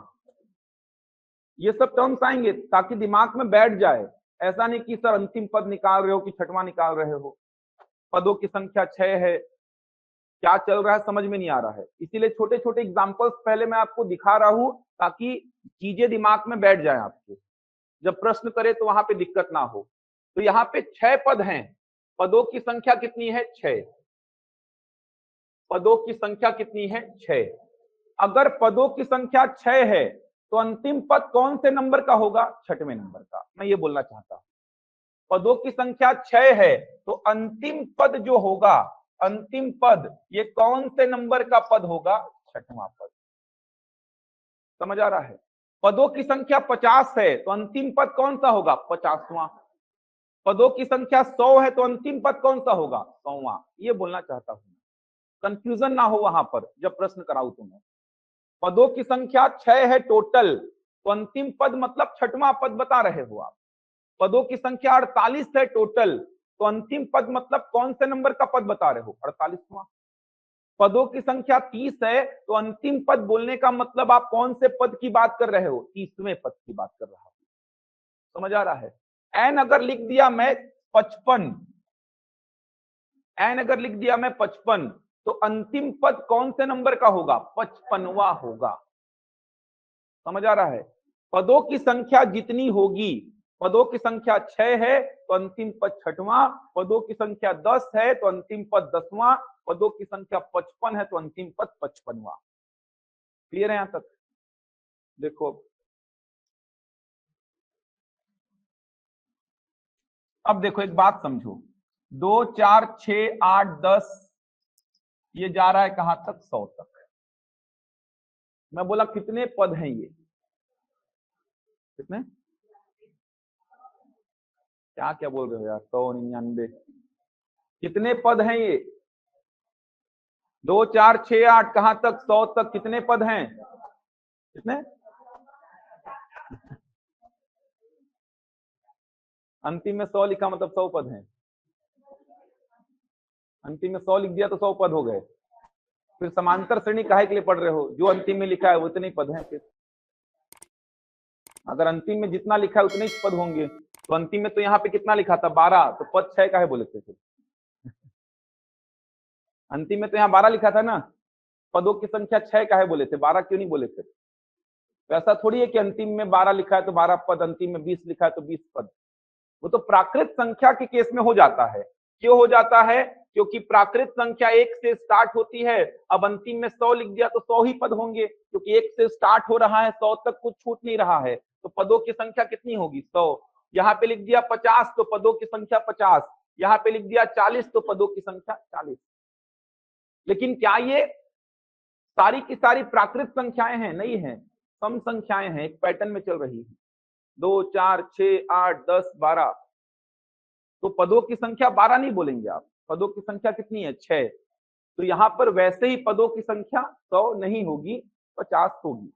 ये सब टर्म्स आएंगे ताकि दिमाग में बैठ जाए। ऐसा नहीं कि सर अंतिम पद निकाल रहे हो कि छठवां निकाल रहे हो, पदों की संख्या 6 है, क्या चल रहा है समझ में नहीं आ रहा है। इसीलिए छोटे छोटे एग्जांपल्स पहले मैं आपको दिखा रहा हूं, ताकि चीजें दिमाग में बैठ जाए आपके, जब प्रश्न करे तो वहां पे दिक्कत ना हो। तो यहाँ पे 6 पद हैं, पदों की संख्या कितनी है 6, पदों की संख्या कितनी है 6। अगर पदों की संख्या 6 है तो अंतिम पद कौन से नंबर का होगा, छठवें नंबर का। मैं ये बोलना चाहता हूं, पदों की संख्या 6 है तो अंतिम पद जो होगा, अंतिम पद ये कौन से नंबर का पद होगा, छठवां पद। समझ आ रहा है। पदों की संख्या 50 है तो अंतिम पद कौन सा होगा, 50वां। पदों की संख्या 100 है तो अंतिम पद कौन सा होगा, 100वां। ये बोलना चाहता हूं, कंफ्यूजन ना हो वहां पर जब प्रश्न कराऊं तुम्हें। पदों की संख्या 6 है टोटल, तो अंतिम पद मतलब छठवां पद बता रहे हो आप। पदों की संख्या 48 है टोटल, तो अंतिम पद मतलब कौन से नंबर का पद बता रहे हो, 48वां। पदों की संख्या 30 है तो अंतिम पद बोलने का मतलब आप कौन से पद की बात कर रहे हो, 30वें पद की बात कर रहा हूं। समझ आ रहा है। एन अगर लिख दिया मैं 55, एन अगर लिख दिया मैं 55, तो अंतिम पद कौन से नंबर का होगा, 55वां होगा। समझ आ रहा है। पदों की संख्या जितनी होगी, पदों की संख्या 6 है तो अंतिम पद छठवां, पदों की संख्या 10 है तो अंतिम पद 10वां, पदों की संख्या 55 है तो अंतिम पद 55वां। क्लियर है यहां तक? देखो अब देखो एक बात समझो, 2 4 6 8 10 ये जा रहा है कहां तक? 100 तक। मैं बोला कितने पद हैं ये? कितने? क्या क्या बोल रहे हो यार? 199 कितने पद हैं ये? 2 4 6 8 कहां तक? 100 तक। कितने पद हैं? कितने? अंतिम में 100 लिखा मतलब 100 पद हैं। अंतिम में 100 लिख दिया तो 100 पद हो गए। फिर समांतर श्रेणी काहे के लिए पढ़ रहे हो? जो अंतिम में लिखा है वो इतने पद हैं। फिर अगर अंतिम में जितना लिखा है उतने ही पद होंगे, तो अंतिम में तो यहाँ पे कितना लिखा था? 12, तो पद 6 काहे बोले थे फिर? अंतिम में तो यहाँ 12 लिखा था ना, पदों की संख्या 6 काहे बोले थे? 12 क्यों नहीं बोले थे? तो ऐसा थोड़ी है कि अंतिम में 12 लिखा है तो 12 पद, अंतिम में 20 लिखा है तो 20 पद। वो तो प्राकृत संख्या के केस में हो जाता है। क्यों हो जाता है? क्योंकि प्राकृत संख्या 1 से स्टार्ट होती है। अब अंतिम में 100 लिख दिया तो 100 ही पद होंगे, क्योंकि 1 से स्टार्ट हो रहा है, 100 तक कुछ छूट नहीं रहा है। तो पदों की संख्या कितनी होगी? 100। यहाँ पे लिख दिया 50 तो पदों की संख्या 50। यहाँ पे लिख दिया 40 तो पदों की संख्या 40। लेकिन क्या ये सारी की सारी प्राकृत संख्याएं हैं? नहीं है, सम संख्याएं हैं, एक पैटर्न में चल रही है। 2 4 6 8 10 12। तो पदों की संख्या 12 नहीं बोलेंगे आप, पदों की संख्या कितनी है? 6। तो यहां पर वैसे ही पदों की संख्या 100 नहीं होगी, 50 होगी।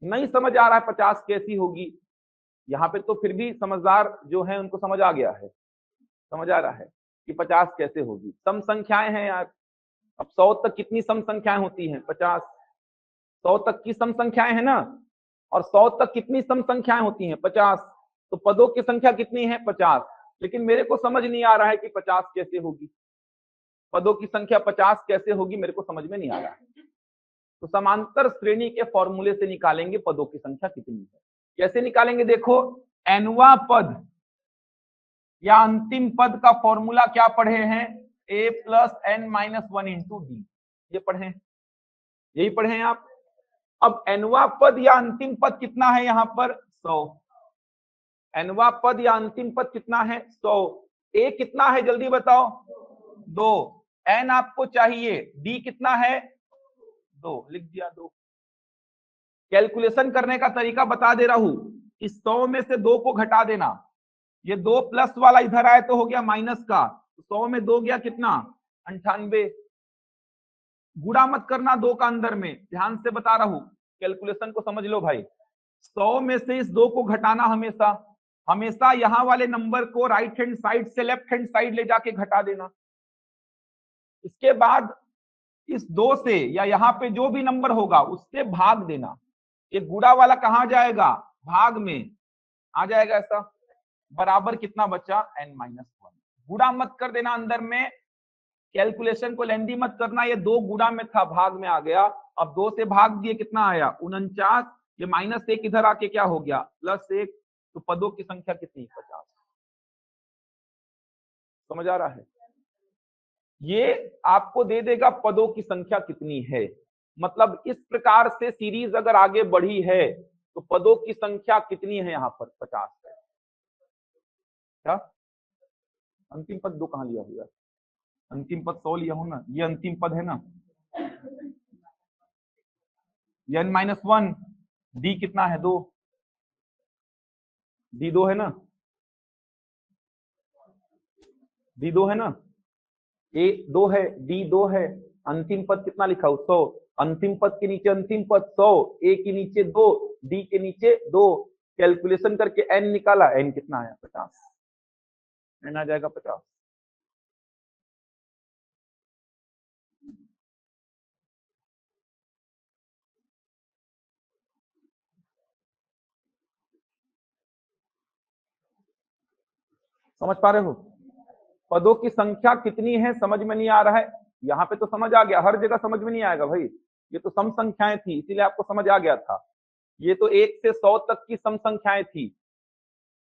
नहीं समझ आ रहा है 50 कैसी होगी? यहाँ पे तो फिर भी समझदार जो है उनको समझ आ गया है, समझ आ रहा है कि 50 कैसे होगी। सम संख्याएं हैं यार। अब 100 तक कितनी सम संख्याएं होती हैं? 50। 100 तक की सम संख्याएं हैं ना, और 100 तक कितनी सम संख्याएं होती हैं? 50। तो पदों की संख्या कितनी है? 50। लेकिन मेरे को समझ नहीं आ रहा है कि 50 कैसे होगी, पदों की संख्या 50 कैसे होगी, मेरे को समझ में नहीं आ रहा है। तो समांतर श्रेणी के फॉर्मूले से निकालेंगे पदों की संख्या कितनी है। कैसे निकालेंगे? देखो, एनवा पद या अंतिम पद का फॉर्मूला क्या पढ़े हैं? a plus N minus 1 into D. ये पढ़े, यही पढ़े हैं आप। अब एनवा पद या अंतिम पद कितना है यहाँ पर? 100। एनवा पद या अंतिम पद कितना है? 100। ए कितना है जल्दी बताओ? 2। एन आपको चाहिए, डी कितना है? 2। लिख दिया 2। कैलकुलेशन करने का तरीका बता दे रहा हूं। इस 100 में से 2 को घटा देना। ये 2 प्लस वाला इधर आए तो हो गया माइनस का। 100 में 2 गया कितना? 98। गुणा मत करना 2 का अंदर में, ध्यान से बता रहा हूं, कैलकुलेशन को समझ लो भाई। 100 में से इस 2 को घटाना हमेशा, हमेशा यहां वाले नंबर को राइट हैंड साइड से लेफ्ट हैंड साइड ले जाके घटा देना। इसके बाद इस 2 से या यहाँ पे जो भी नंबर होगा उससे भाग देना। ये गुणा वाला कहां जाएगा? भाग में आ जाएगा ऐसा। बराबर कितना बचा? n minus 1। गुणा मत कर देना अंदर में, कैलकुलेशन को लेंदी मत करना। ये 2 गुणा में था, भाग में आ गया। अब 2 से भाग दिए, कितना आया? 49। ये -1 इधर आके क्या हो गया? +1। तो पदों की संख्या कितनी? 50। समझ आ रहा है? ये आपको दे देगा पदों की संख्या कितनी है। मतलब इस प्रकार से सीरीज अगर आगे बढ़ी है तो पदों की संख्या कितनी है यहाँ पर? 50 है। क्या अंतिम पद 2 कहां लिया हुआ? अंतिम पद 100 लिया हूं ना, ये अंतिम पद है ना, ये n माइनस 1। डी कितना है? 2। डी 2 है ना, डी 2 है ना, ए 2 है, डी 2 है। अंतिम पद कितना लिखा हूं? 100। अंतिम पद के नीचे अंतिम पद 100, ए के नीचे 2, डी के नीचे 2। कैलकुलेशन करके एन निकाला, एन कितना आया? 50। एन आ जाएगा 50। समझ पा रहे हो? पदों की संख्या कितनी है समझ में नहीं आ रहा है? यहाँ पे तो समझ आ गया, हर जगह समझ में नहीं आएगा भाई। ये तो सम संख्याएं थी, इसीलिए आपको समझ आ गया था। ये तो 1 से 100 तक की सम संख्याएं थी।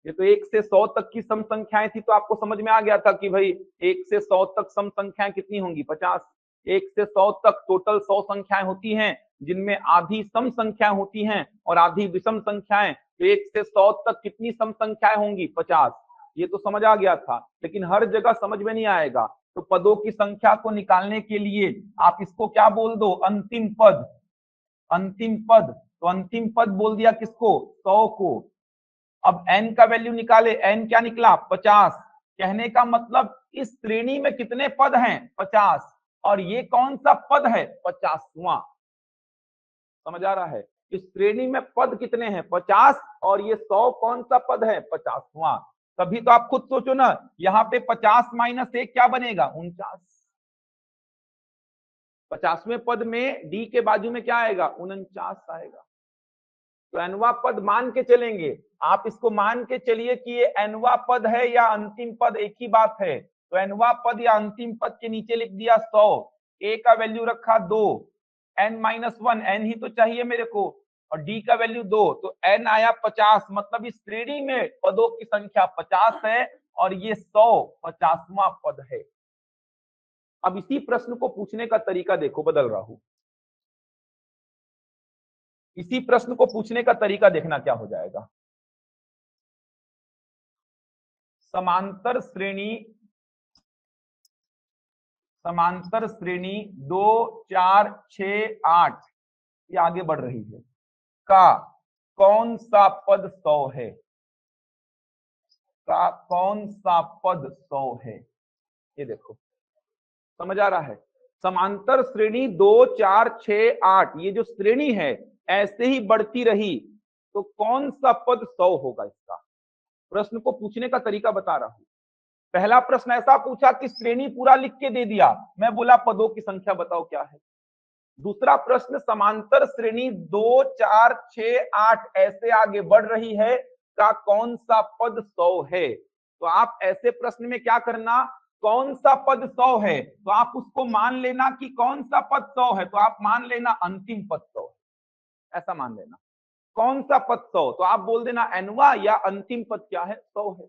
ये तो 1 से 100 तक की सम संख्याएं थी, तो आपको समझ में आ गया था कि भाई 1 से 100 तक सम संख्याएं कितनी होंगी? 50। 1 से 100 तक टोटल 100 संख्याएं होती हैं, जिनमें आधी सम संख्याएं होती हैं और आधी विषम संख्याएं, तो 1 से 100 तक कितनी सम संख्याएं होंगी? 50। ये तो समझ आ गया था, लेकिन हर जगह समझ में नहीं आएगा। तो पदों की संख्या को निकालने के लिए आप इसको क्या बोल दो? अंतिम पद। अंतिम पद, तो अंतिम पद बोल दिया किसको? 100 को। अब n का वैल्यू निकाले, n क्या निकला? 50। कहने का मतलब इस श्रेणी में कितने पद हैं? 50। और ये कौन सा पद है? 50वां। समझ आ रहा है? इस श्रेणी में पद कितने हैं? 50। और ये 100 कौन सा पद है? 50वां। तभी तो आप खुद सोचो ना, यहाँ पे 50 माइनस 1 क्या बनेगा? 49। 50वें पद में डी के बाजू में क्या आएगा? 49 आएगा। तो एनवा पद मान के चलेंगे। आप इसको मान के चलिए कि ये एनवा पद है या अंतिम पद, एक ही बात है। तो एनवा पद या अंतिम पद के नीचे लिख दिया 100, ए का वैल्यू रखा 2, n-1, n ही तो चाहिए मेरे को, और डी का वैल्यू 2, तो n आया 50। मतलब इस श्रेणी में पदों की संख्या 50 है और ये 100 50वां पद है। अब इसी प्रश्न को पूछने का तरीका देखो, बदल रहा हूं। इसी प्रश्न को पूछने का तरीका देखना क्या हो जाएगा। समांतर श्रेणी 2 4 6 8 ये आगे बढ़ रही है का कौन सा पद 100 है? का कौन सा पद 100 है? ये देखो, समझ आ रहा है? समांतर श्रेणी 2 4 6 8 ये जो श्रेणी है ऐसे ही बढ़ती रही तो कौन सा पद 100 होगा? इसका प्रश्न को पूछने का तरीका बता रहा हूं। पहला प्रश्न ऐसा पूछा कि श्रेणी पूरा लिख के दे दिया, मैं बोला पदों की संख्या बताओ क्या है। दूसरा प्रश्न, समांतर श्रेणी 2 4 6 8 ऐसे आगे बढ़ रही है का कौन सा पद 100 है? तो आप ऐसे प्रश्न में क्या करना, कौन सा पद 100 है तो आप उसको मान लेना कि कौन सा पद 100 है, तो आप मान लेना अंतिम पद 100 है, ऐसा मान लेना। कौन सा पद 100 तो आप बोल देना एनवा या अंतिम पद क्या है? 100 है।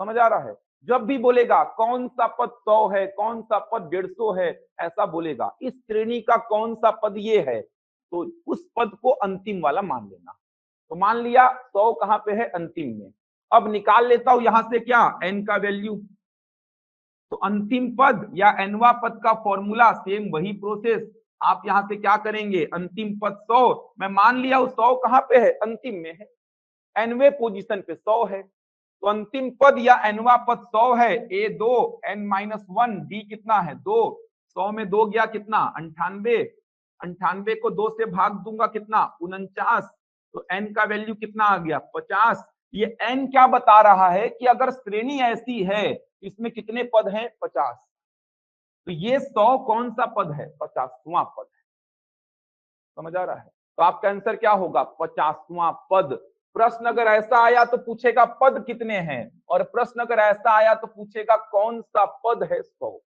समझ आ रहा है? जब भी बोलेगा कौन सा पद 100 है, कौन सा पद 150 है, ऐसा बोलेगा इस श्रेणी का कौन सा पद ये है, तो उस पद को अंतिम वाला मान लेना। तो मान लिया 100 कहां पे है? अंतिम में। अब निकाल लेता हूं यहां से क्या? n का वैल्यू। तो अंतिम पद या एनवा पद का फॉर्मूला सेम वही प्रोसेस। आप यहां से क्या करेंगे? अंतिम पद 100, मैं मान लिया हूं 100 कहां पे है? अंतिम में है, एनवे पोजीशन पे 100 है। तो अंतिम पद या एनवा पद 100 है, ए 2 n-1 डी कितना है? 2। 100 में 2 गया कितना? 98। 98 को 2 से भाग दूंगा कितना? 49। तो n का वैल्यू कितना आ गया? 50। ये n क्या बता रहा है कि अगर श्रेणी ऐसी है इसमें कितने पद हैं? 50। तो ये 100 कौन सा पद है? 50वां पद है। समझ आ रहा है? तो आपका आंसर क्या होगा? 50वां पद। प्रश्न अगर ऐसा आया तो पूछेगा पद कितने हैं, और प्रश्न अगर ऐसा आया तो पूछेगा कौन सा पद है? 100।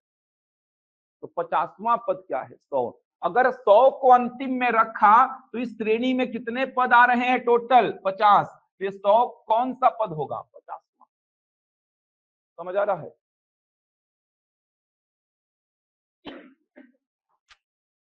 तो 50वां पद क्या है? 100। अगर 100 को अंतिम में रखा तो इस श्रेणी में कितने पद आ रहे हैं? टोटल 50। तो 100 कौन सा पद होगा? 50वां। समझ आ रहा है?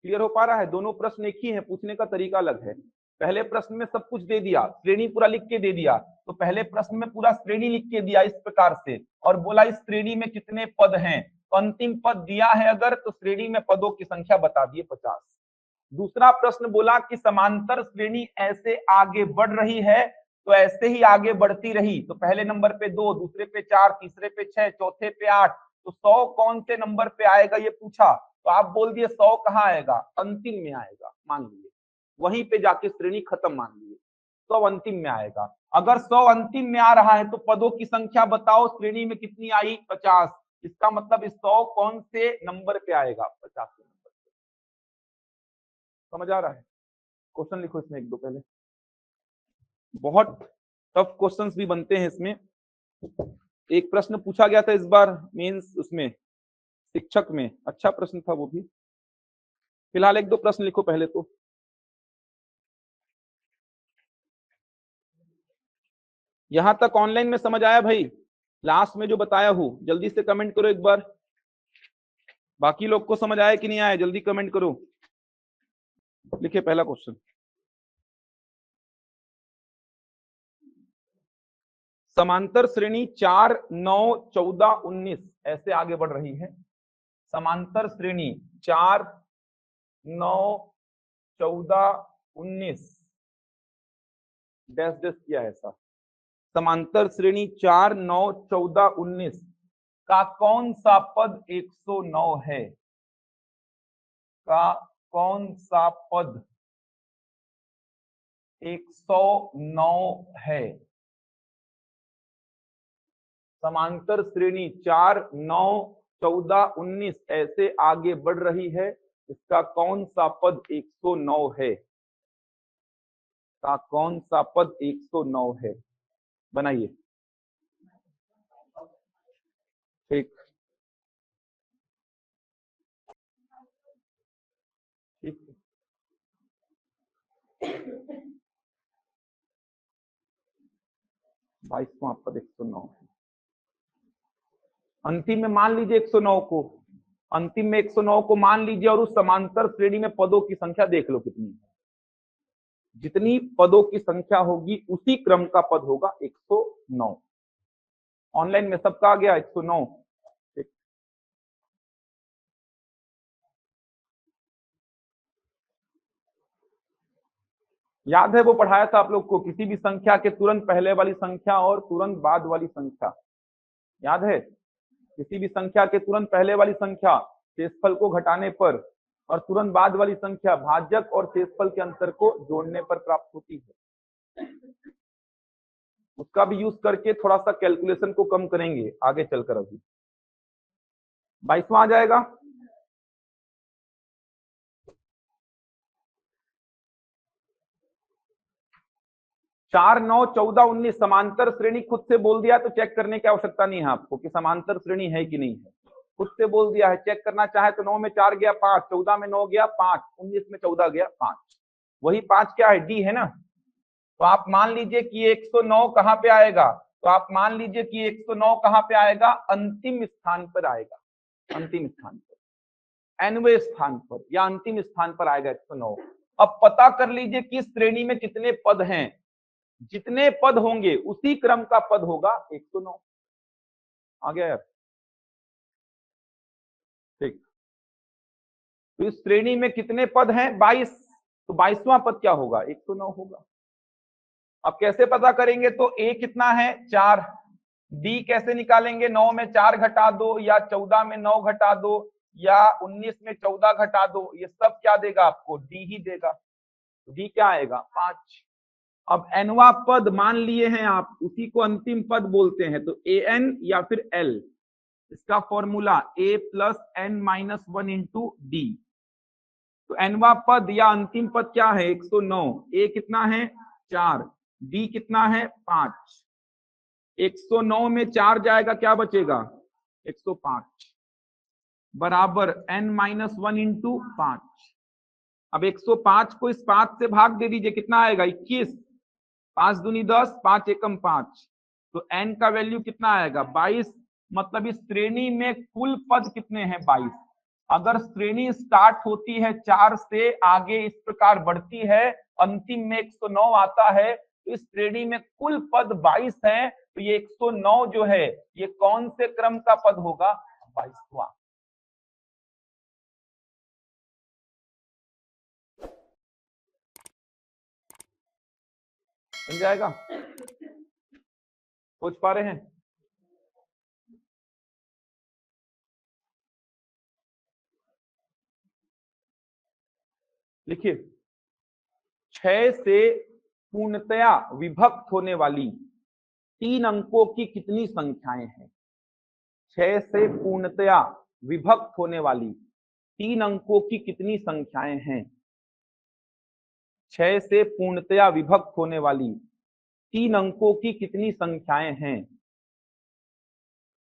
क्लियर हो पा रहा है? दोनों प्रश्न एक ही है, पूछने का तरीका अलग है। पहले प्रश्न में सब कुछ दे दिया, श्रेणी पूरा लिख के दे दिया, तो पहले प्रश्न में पूरा श्रेणी लिख के दिया इस प्रकार से, और बोला इस श्रेणी में कितने पद हैं। तो अंतिम पद दिया है अगर, तो श्रेणी में पदों की संख्या बता दिए 50। दूसरा प्रश्न बोला कि समांतर श्रेणी ऐसे आगे बढ़ रही है, तो ऐसे ही आगे बढ़ती रही, तो पहले नंबर पे 2, दूसरे पे 4, तीसरे पे 6, चौथे पे 8, तो 100 कौन से नंबर पे आएगा ये पूछा, तो आप बोल दिए 100 कहाँ आएगा? अंतिम में आएगा, मान लिए वहीं पे जाके श्रेणी खत्म मान लिए, 100 अंतिम में आएगा। अगर 100 अंतिम में आ रहा है तो पदों की संख्या बताओ श्रेणी में कितनी आई? 50। इसका मतलब 100 कौन से नंबर पे आएगा? 50 नंबर पे। समझ आ रहा है? क्वेश्चन लिखो इसमें एक दो पहले, बहुत टफ क्वेश्चंस भी बनते हैं इसमें। एक प्रश्न पूछा गया था इस बार मेंस उसमें शिक्षक में, अच्छा प्रश्न था वो भी। फिलहाल एक दो प्रश्न लिखो पहले तो। यहां तक ऑनलाइन में समझ आया भाई? लास्ट में जो बताया हूं जल्दी से कमेंट करो एक बार। बाकी लोग को समझ आया कि नहीं आया? जल्दी कमेंट करो। लिखिए पहला क्वेश्चन, समांतर श्रेणी 4, 9, 14, 19 ऐसे आगे बढ़ रही है। समांतर श्रेणी 4, 9, 14, 19 डैश डैश किया है ऐसा। समांतर श्रेणी 4, 9, 14, 19 का कौन सा पद 109 है? का कौन सा पद 109 है? समांतर श्रेणी 4, 9, 14, 19 ऐसे आगे बढ़ रही है, इसका कौन सा पद 109 है? का कौन सा पद 109 है? बनाइए। ठीक ठीक। 22वां पद 109 है। अंतिम में मान लीजिए 109 को, अंतिम में 109 को मान लीजिए और उस समांतर श्रेणी में पदों की संख्या देख लो कितनी है। जितनी पदों की संख्या होगी उसी क्रम का पद होगा 109। ऑनलाइन में सबका आ गया 109। ठीक। याद है वो पढ़ाया था आप लोग को, किसी भी संख्या के तुरंत पहले वाली संख्या और तुरंत बाद वाली संख्या, याद है? किसी भी संख्या के तुरंत पहले वाली संख्या शेषफल को घटाने पर और तुरंत बाद वाली संख्या भाजक और शेषफल के अंतर को जोड़ने पर प्राप्त होती है। उसका भी यूज करके थोड़ा सा कैलकुलेशन को कम करेंगे आगे चलकर। अभी 22वां आ जाएगा। चार, 9, 14, 19 समांतर श्रेणी खुद से बोल दिया तो चेक करने की आवश्यकता नहीं है आपको कि समांतर श्रेणी है कि नहीं है। खुद से बोल दिया है, चेक करना चाहे तो 9 में 4 गया 5, 14 में 9 गया 5, 19 में 14 गया 5। वही 5 क्या है? डी है ना। तो आप मान लीजिए कि 109 कहां पे आएगा? तो आप मान लीजिए कि 109 कहां पे आएगा? अंतिम स्थान पर आएगा। अंतिम स्थान पर, एनवें स्थान पर या अंतिम स्थान पर आएगा 109। अब पता कर लीजिए कि श्रेणी में कितने पद हैं। जितने पद होंगे उसी क्रम का पद होगा 109। आ गया यार? ठीक। तो इस श्रेणी में कितने पद हैं? 22। तो 22वां पद क्या होगा? 109 होगा। अब कैसे पता करेंगे? तो ए कितना है? 4। डी कैसे निकालेंगे? 9 में 4 घटा दो या 14 में 9 घटा दो या 19 में 14 घटा दो, ये सब क्या देगा आपको? डी ही देगा। डी क्या आएगा? 5। अब एनवा पद मान लिए हैं आप, उसी को अंतिम पद बोलते हैं। तो ए एन या फिर एल, इसका formula a plus N minus 1 into d. तो एनवा पद या अंतिम पद क्या है? 109। ए कितना है? 4। डी कितना है? 5। 109 में 4 जाएगा, क्या बचेगा? 105 बराबर n माइनस 1 इंटू 5। अब 105 को इस 5 से भाग दे दीजिए, कितना आएगा? 21। 5 दूनी 10, 5 एकम 5। तो n का वैल्यू कितना आएगा? 22। मतलब इस श्रेणी में कुल पद कितने हैं? 22। अगर श्रेणी स्टार्ट होती है 4 से, आगे इस प्रकार बढ़ती है, अंतिम में 109 आता है, तो इस श्रेणी में कुल पद 22 हैं। तो ये 109 जो है ये कौन से क्रम का पद होगा? 22वां। मिल जाएगा? सोच पा रहे हैं? लिखिए, 6 से पूर्णतया विभक्त होने वाली 3 अंकों की कितनी संख्याएं हैं? 6 से पूर्णतया विभक्त होने वाली 3 अंकों की कितनी संख्याएं हैं? 6 से पूर्णतया विभक्त होने वाली 3 अंकों की कितनी संख्याएं हैं?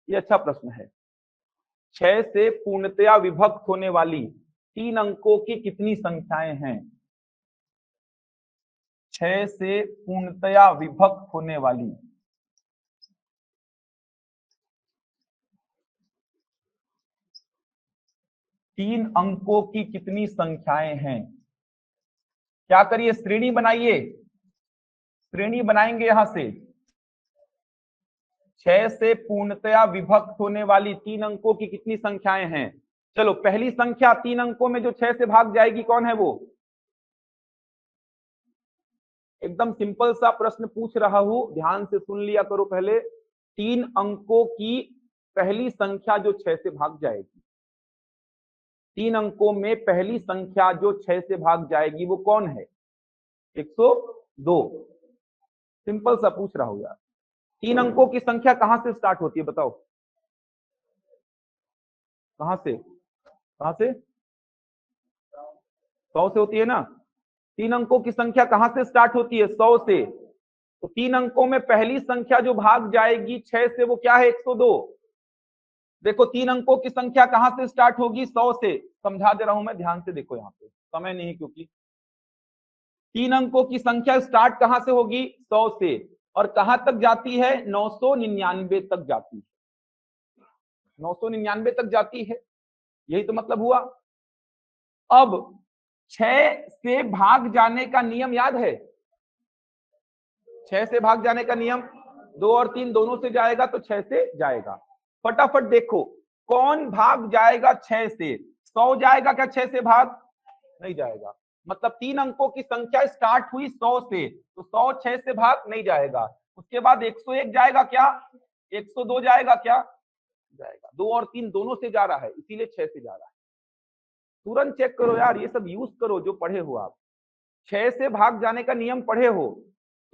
ये अच्छा प्रश्न है। 6 से पूर्णतया विभक्त होने वाली 3 अंकों की कितनी संख्याएं हैं? 6 से पूर्णतया विभक्त होने वाली 3 अंकों की कितनी संख्याएं हैं? क्या करिए, श्रेणी बनाइए, श्रेणी बनाएंगे यहां से 6 से पूर्णतया विभक्त होने वाली 3 अंकों की कितनी संख्याएं हैं। चलो पहली संख्या 3 अंकों में जो 6 से भाग जाएगी कौन है वो। एकदम सिंपल सा प्रश्न पूछ रहा हूं, ध्यान से सुन लिया करो पहले। 3 अंकों की पहली संख्या जो 6 से भाग जाएगी, 3 अंकों में पहली संख्या जो 6 से भाग जाएगी वो कौन है। 102। सिंपल सा पूछ रहा हूं यार। 3 अंकों की संख्या कहां से स्टार्ट होती है बताओ, कहां से, कहां से, 100 से होती है ना। 3 अंकों की संख्या कहां से स्टार्ट होती है, 100 से। तो 3 अंकों में पहली संख्या जो भाग जाएगी 6 से वो क्या है, 102। देखो 3 अंकों की संख्या कहां से स्टार्ट होगी, 100 से। समझा दे रहा हूं मैं, ध्यान से देखो, यहाँ पे समय नहीं क्योंकि 3 अंकों की संख्या स्टार्ट कहां से होगी, 100 से, और कहां तक जाती है, 999 तक जाती है, 999 तक जाती है, यही तो मतलब हुआ। अब 6 से भाग जाने का नियम याद है, 6 से भाग जाने का नियम, 2 और 3 दोनों से जाएगा तो 6 से जाएगा। फटाफट देखो कौन भाग जाएगा 6 से, 100 जाएगा क्या 6 से भाग, नहीं जाएगा। मतलब 3 अंकों की संख्या स्टार्ट हुई 100 से, तो 100 6 से भाग नहीं जाएगा। उसके बाद 101 जाएगा क्या, 102 जाएगा क्या, जाएगा। 2 और 3 दोनों से जा रहा है, इसीलिए 6 से जा रहा है। तुरंत चेक करो यार, ये सब यूज करो जो पढ़े हो आप। 6 से भाग जाने का नियम पढ़े हो,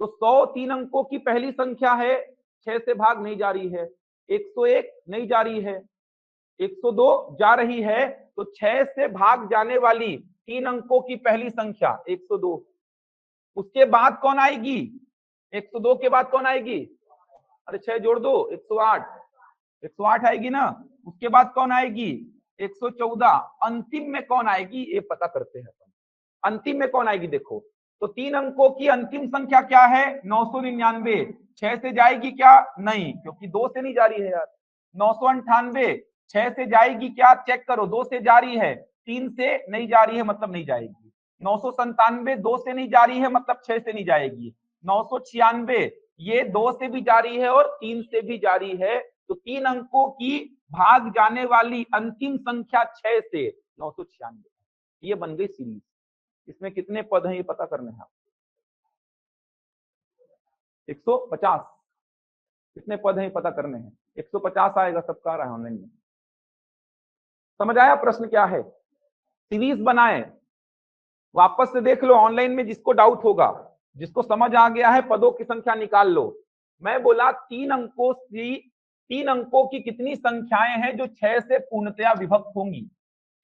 तो 100 3 अंकों की पहली संख्या है, 6 से भाग नहीं जा रही है। 101 नहीं जा रही है, 102 जा रही है, तो 6 से भाग जाने वाली 3 अंकों की पहली संख्या 102। उसके बाद कौन आएगी, 102 के बाद कौन आएगी, अरे 6 जोड़ दो, 108, 108 आएगी ना। उसके बाद कौन आएगी, 114। अंतिम में कौन आएगी ये पता करते हैं। अंतिम में कौन आएगी देखो, तो 3 अंकों की अंतिम संख्या क्या है, 999। 6 से जाएगी क्या, नहीं, क्योंकि 2 से नहीं जा रही है यार। 998 6 से जाएगी क्या, चेक करो, 2 से जा रही है, 3 से नहीं जा रही है मतलब नहीं जाएगी। 997 2 से नहीं जा रही है मतलब 6 से नहीं जाएगी। 996 ये 2 से भी जा रही है और 3 से भी जा रही है, तो 3 अंकों की भाग जाने वाली अंतिम संख्या 6 से 996, ये बन गई सीरीज। इसमें कितने पद हैं ये पता करने हैं, 150। कितने पद हैं ये पता करने हैं, 150 आएगा, सबका आ रहा है ऑनलाइन में। समझ आया प्रश्न क्या है, सीरीज बनाए, वापस से देख लो ऑनलाइन में, जिसको डाउट होगा, जिसको समझ आ गया है पदों की संख्या निकाल लो। मैं बोला 3 अंकों की कितनी संख्याएं हैं जो 6 से पूर्णतया विभक्त होंगी,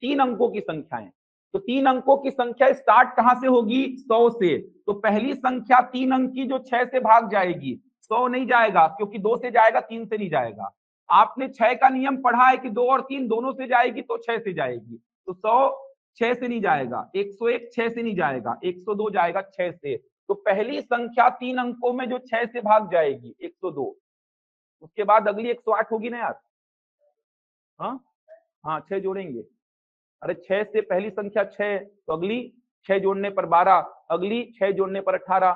3 अंकों की संख्याएं। तो 3 अंकों की संख्या स्टार्ट कहां से होगी, 100 से। तो पहली संख्या 3 अंक की जो 6 से भाग जाएगी, 100 नहीं जाएगा क्योंकि 2 से जाएगा, 3 से नहीं जाएगा। आपने 6 का नियम पढ़ा है कि 2 और 3 दोनों से जाएगी तो 6 से जाएगी, तो 100 6 से नहीं जाएगा, 101 6 से नहीं जाएगा, 102 जाएगा 6 से। तो पहली संख्या 3 अंकों में जो 6 से भाग जाएगी 102। उसके बाद अगली 108 होगी ना यार, हाँ हाँ 6 जोड़ेंगे, अरे 6 से पहली संख्या 6, तो अगली 6 जोड़ने पर 12, अगली 6 जोड़ने पर 18।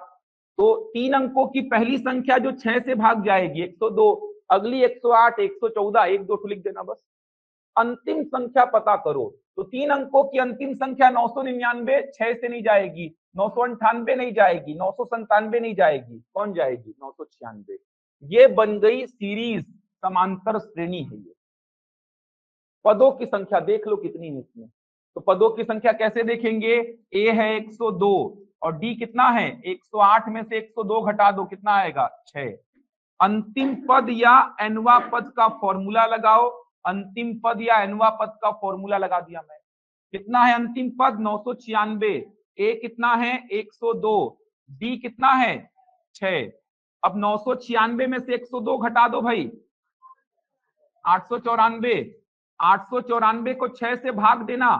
तो 3 अंकों की पहली संख्या जो 6 से भाग जाएगी 102, अगली 108, 114, 1 2 लिख देना बस। अंतिम संख्या पता करो, तो 3 अंकों की अंतिम संख्या 999 6 से नहीं जाएगी, 998 नहीं जाएगी, 997 नहीं जाएगी, कौन जाएगी, 996। ये बन गई सीरीज, समांतर श्रेणी है ये। पदों की संख्या देख लो कितनी है इसमें, तो पदों की संख्या कैसे देखेंगे, ए है 102 और डी कितना है 108, में से 102 घटा दो कितना आएगा 6। अंतिम पद या एनवा पद का फॉर्मूला लगाओ, अंतिम पद या एनवा पद का फॉर्मूला लगा दिया मैं। कितना है अंतिम पद 996, ए कितना है 102, डी कितना है 6। अब 996 में से 102 घटा दो भाई, 894, 894 को 6 से भाग देना,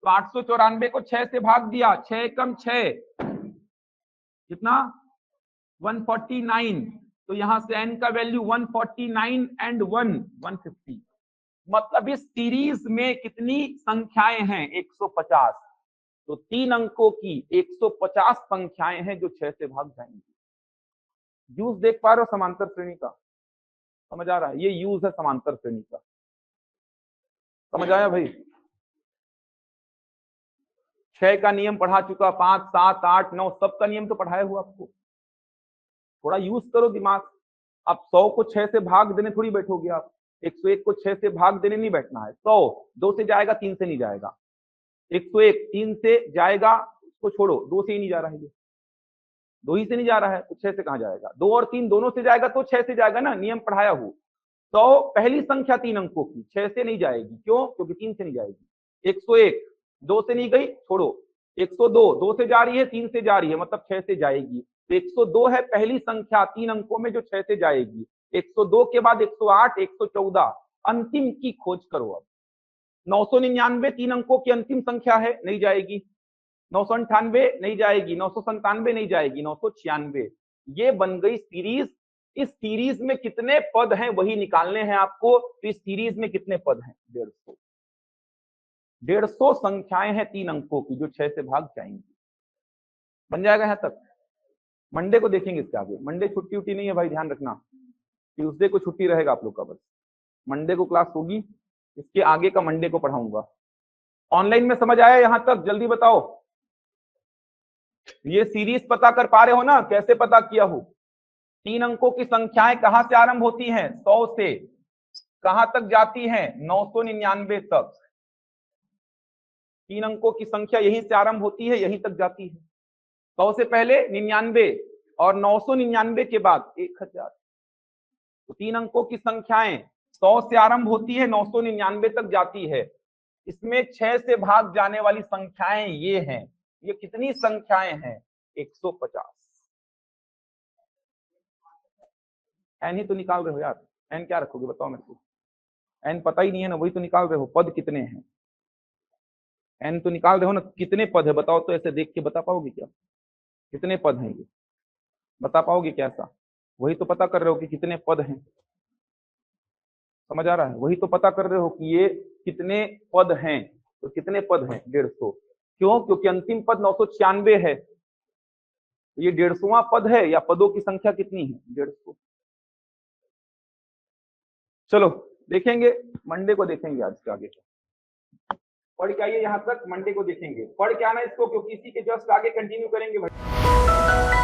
तो 894 को 6 से भाग दिया, 6 कम 6 कितना 149, तो यहां से n का वैल्यू 149 एंड 1 150। मतलब इस सीरीज में कितनी संख्याएं हैं 150। तो 3 अंकों की 150 संख्याएं हैं जो 6 से भाग जाएंगी। यूज देख पा रहे हो समांतर श्रेणी का? समझ आ रहा है? ये यूज है समांतर श्रेणी का। समझ आया भाई? 6 का नियम पढ़ा चुका, 5, 7, 8, 9 सब का नियम तो पढ़ाया हुआ आपको। थोड़ा यूज करो दिमाग। अब 100 को 6 से भाग देने थोड़ी बैठोगे आप। 101 को 6 से भाग देने नहीं बैठना है। 100 2 से जाएगा, 3 से नहीं जाएगा। 101 3 से जाएगा, उसको छोड़ो, 2 से ही नहीं जा रहा है, ये 2 ही से नहीं जा रहा है तो 6 से कहां जाएगा? 2 और 3 दोनों से जाएगा तो 6 से जाएगा ना, नियम पढ़ाया हूं। तो पहली संख्या 3 अंकों की 6 से नहीं जाएगी। क्यों? क्योंकि 3 से नहीं जाएगी। 101 2 से नहीं गई, छोड़ो। 102 2 से जा रही है, 3 से जा रही है, मतलब 6 से जाएगी। तो 102 है पहली संख्या 3 अंकों में जो 6 से जाएगी। 102 के बाद 108, 114, अंतिम की खोज करो। अब 999 3 अंकों की अंतिम संख्या है, नहीं जाएगी। 998 नहीं जाएगी, 997 नहीं जाएगी, 996। ये बन गई सीरीज। इस सीरीज में कितने पद हैं वही निकालने हैं आपको। तो इस सीरीज में कितने पद हैं? 150। 150 संख्याएं हैं 3 अंकों की जो 6 से भाग जाएंगी। बन जाएगा यहां तक? मंडे को देखेंगे इसके आगे। मंडे छुट्टी उट्टी नहीं है भाई, ध्यान रखना। ट्यूसडे को छुट्टी रहेगा आप लोग का, बस मंडे को क्लास होगी। इसके आगे का मंडे को पढ़ाऊंगा। ऑनलाइन में समझ आया यहां तक? जल्दी बताओ। ये सीरीज पता कर पा रहे हो ना? कैसे पता किया हो? 3 अंकों की संख्याएं कहां से आरंभ होती हैं? 100 से। कहां तक जाती हैं? 999 तक। 3 अंकों की संख्या यहीं से आरंभ होती है, यहीं तक जाती है। 100 से पहले 99 और 999 के बाद 1000। तो 3 अंकों की संख्याएं 100 से आरंभ होती है, 999 तक जाती है। इसमें 6 से भाग जाने वाली संख्याएं ये हैं। ये कितनी संख्याएं हैं? 150। एन ही तो निकाल रहे हो यार। एन क्या रखोगे बताओ मेरे को? एन पता ही नहीं है ना, वही तो निकाल रहे हो। पद कितने हैं? एन तो निकाल रहे हो ना, कितने पद है बताओ तो। ऐसे देख के बता पाओगे क्या कितने पद हैं? ये बता पाओगे क्या ऐसा? वही तो पता कर रहे हो कि कितने पद हैं। समझ आ रहा है? वही तो पता कर रहे हो कि ये कितने पद हैं। तो कितने पद हैं? 150। क्यों? क्योंकि अंतिम पद 996 है। तो ये 150वां पद है, या पदों की संख्या कितनी है? 150। चलो देखेंगे, मंडे को देखेंगे आज के आगे। पढ़ के आइए यहां तक, मंडे को देखेंगे। पढ़ के आना इसको, क्योंकि इसी के जस्ट आगे कंटिन्यू करेंगे भाई।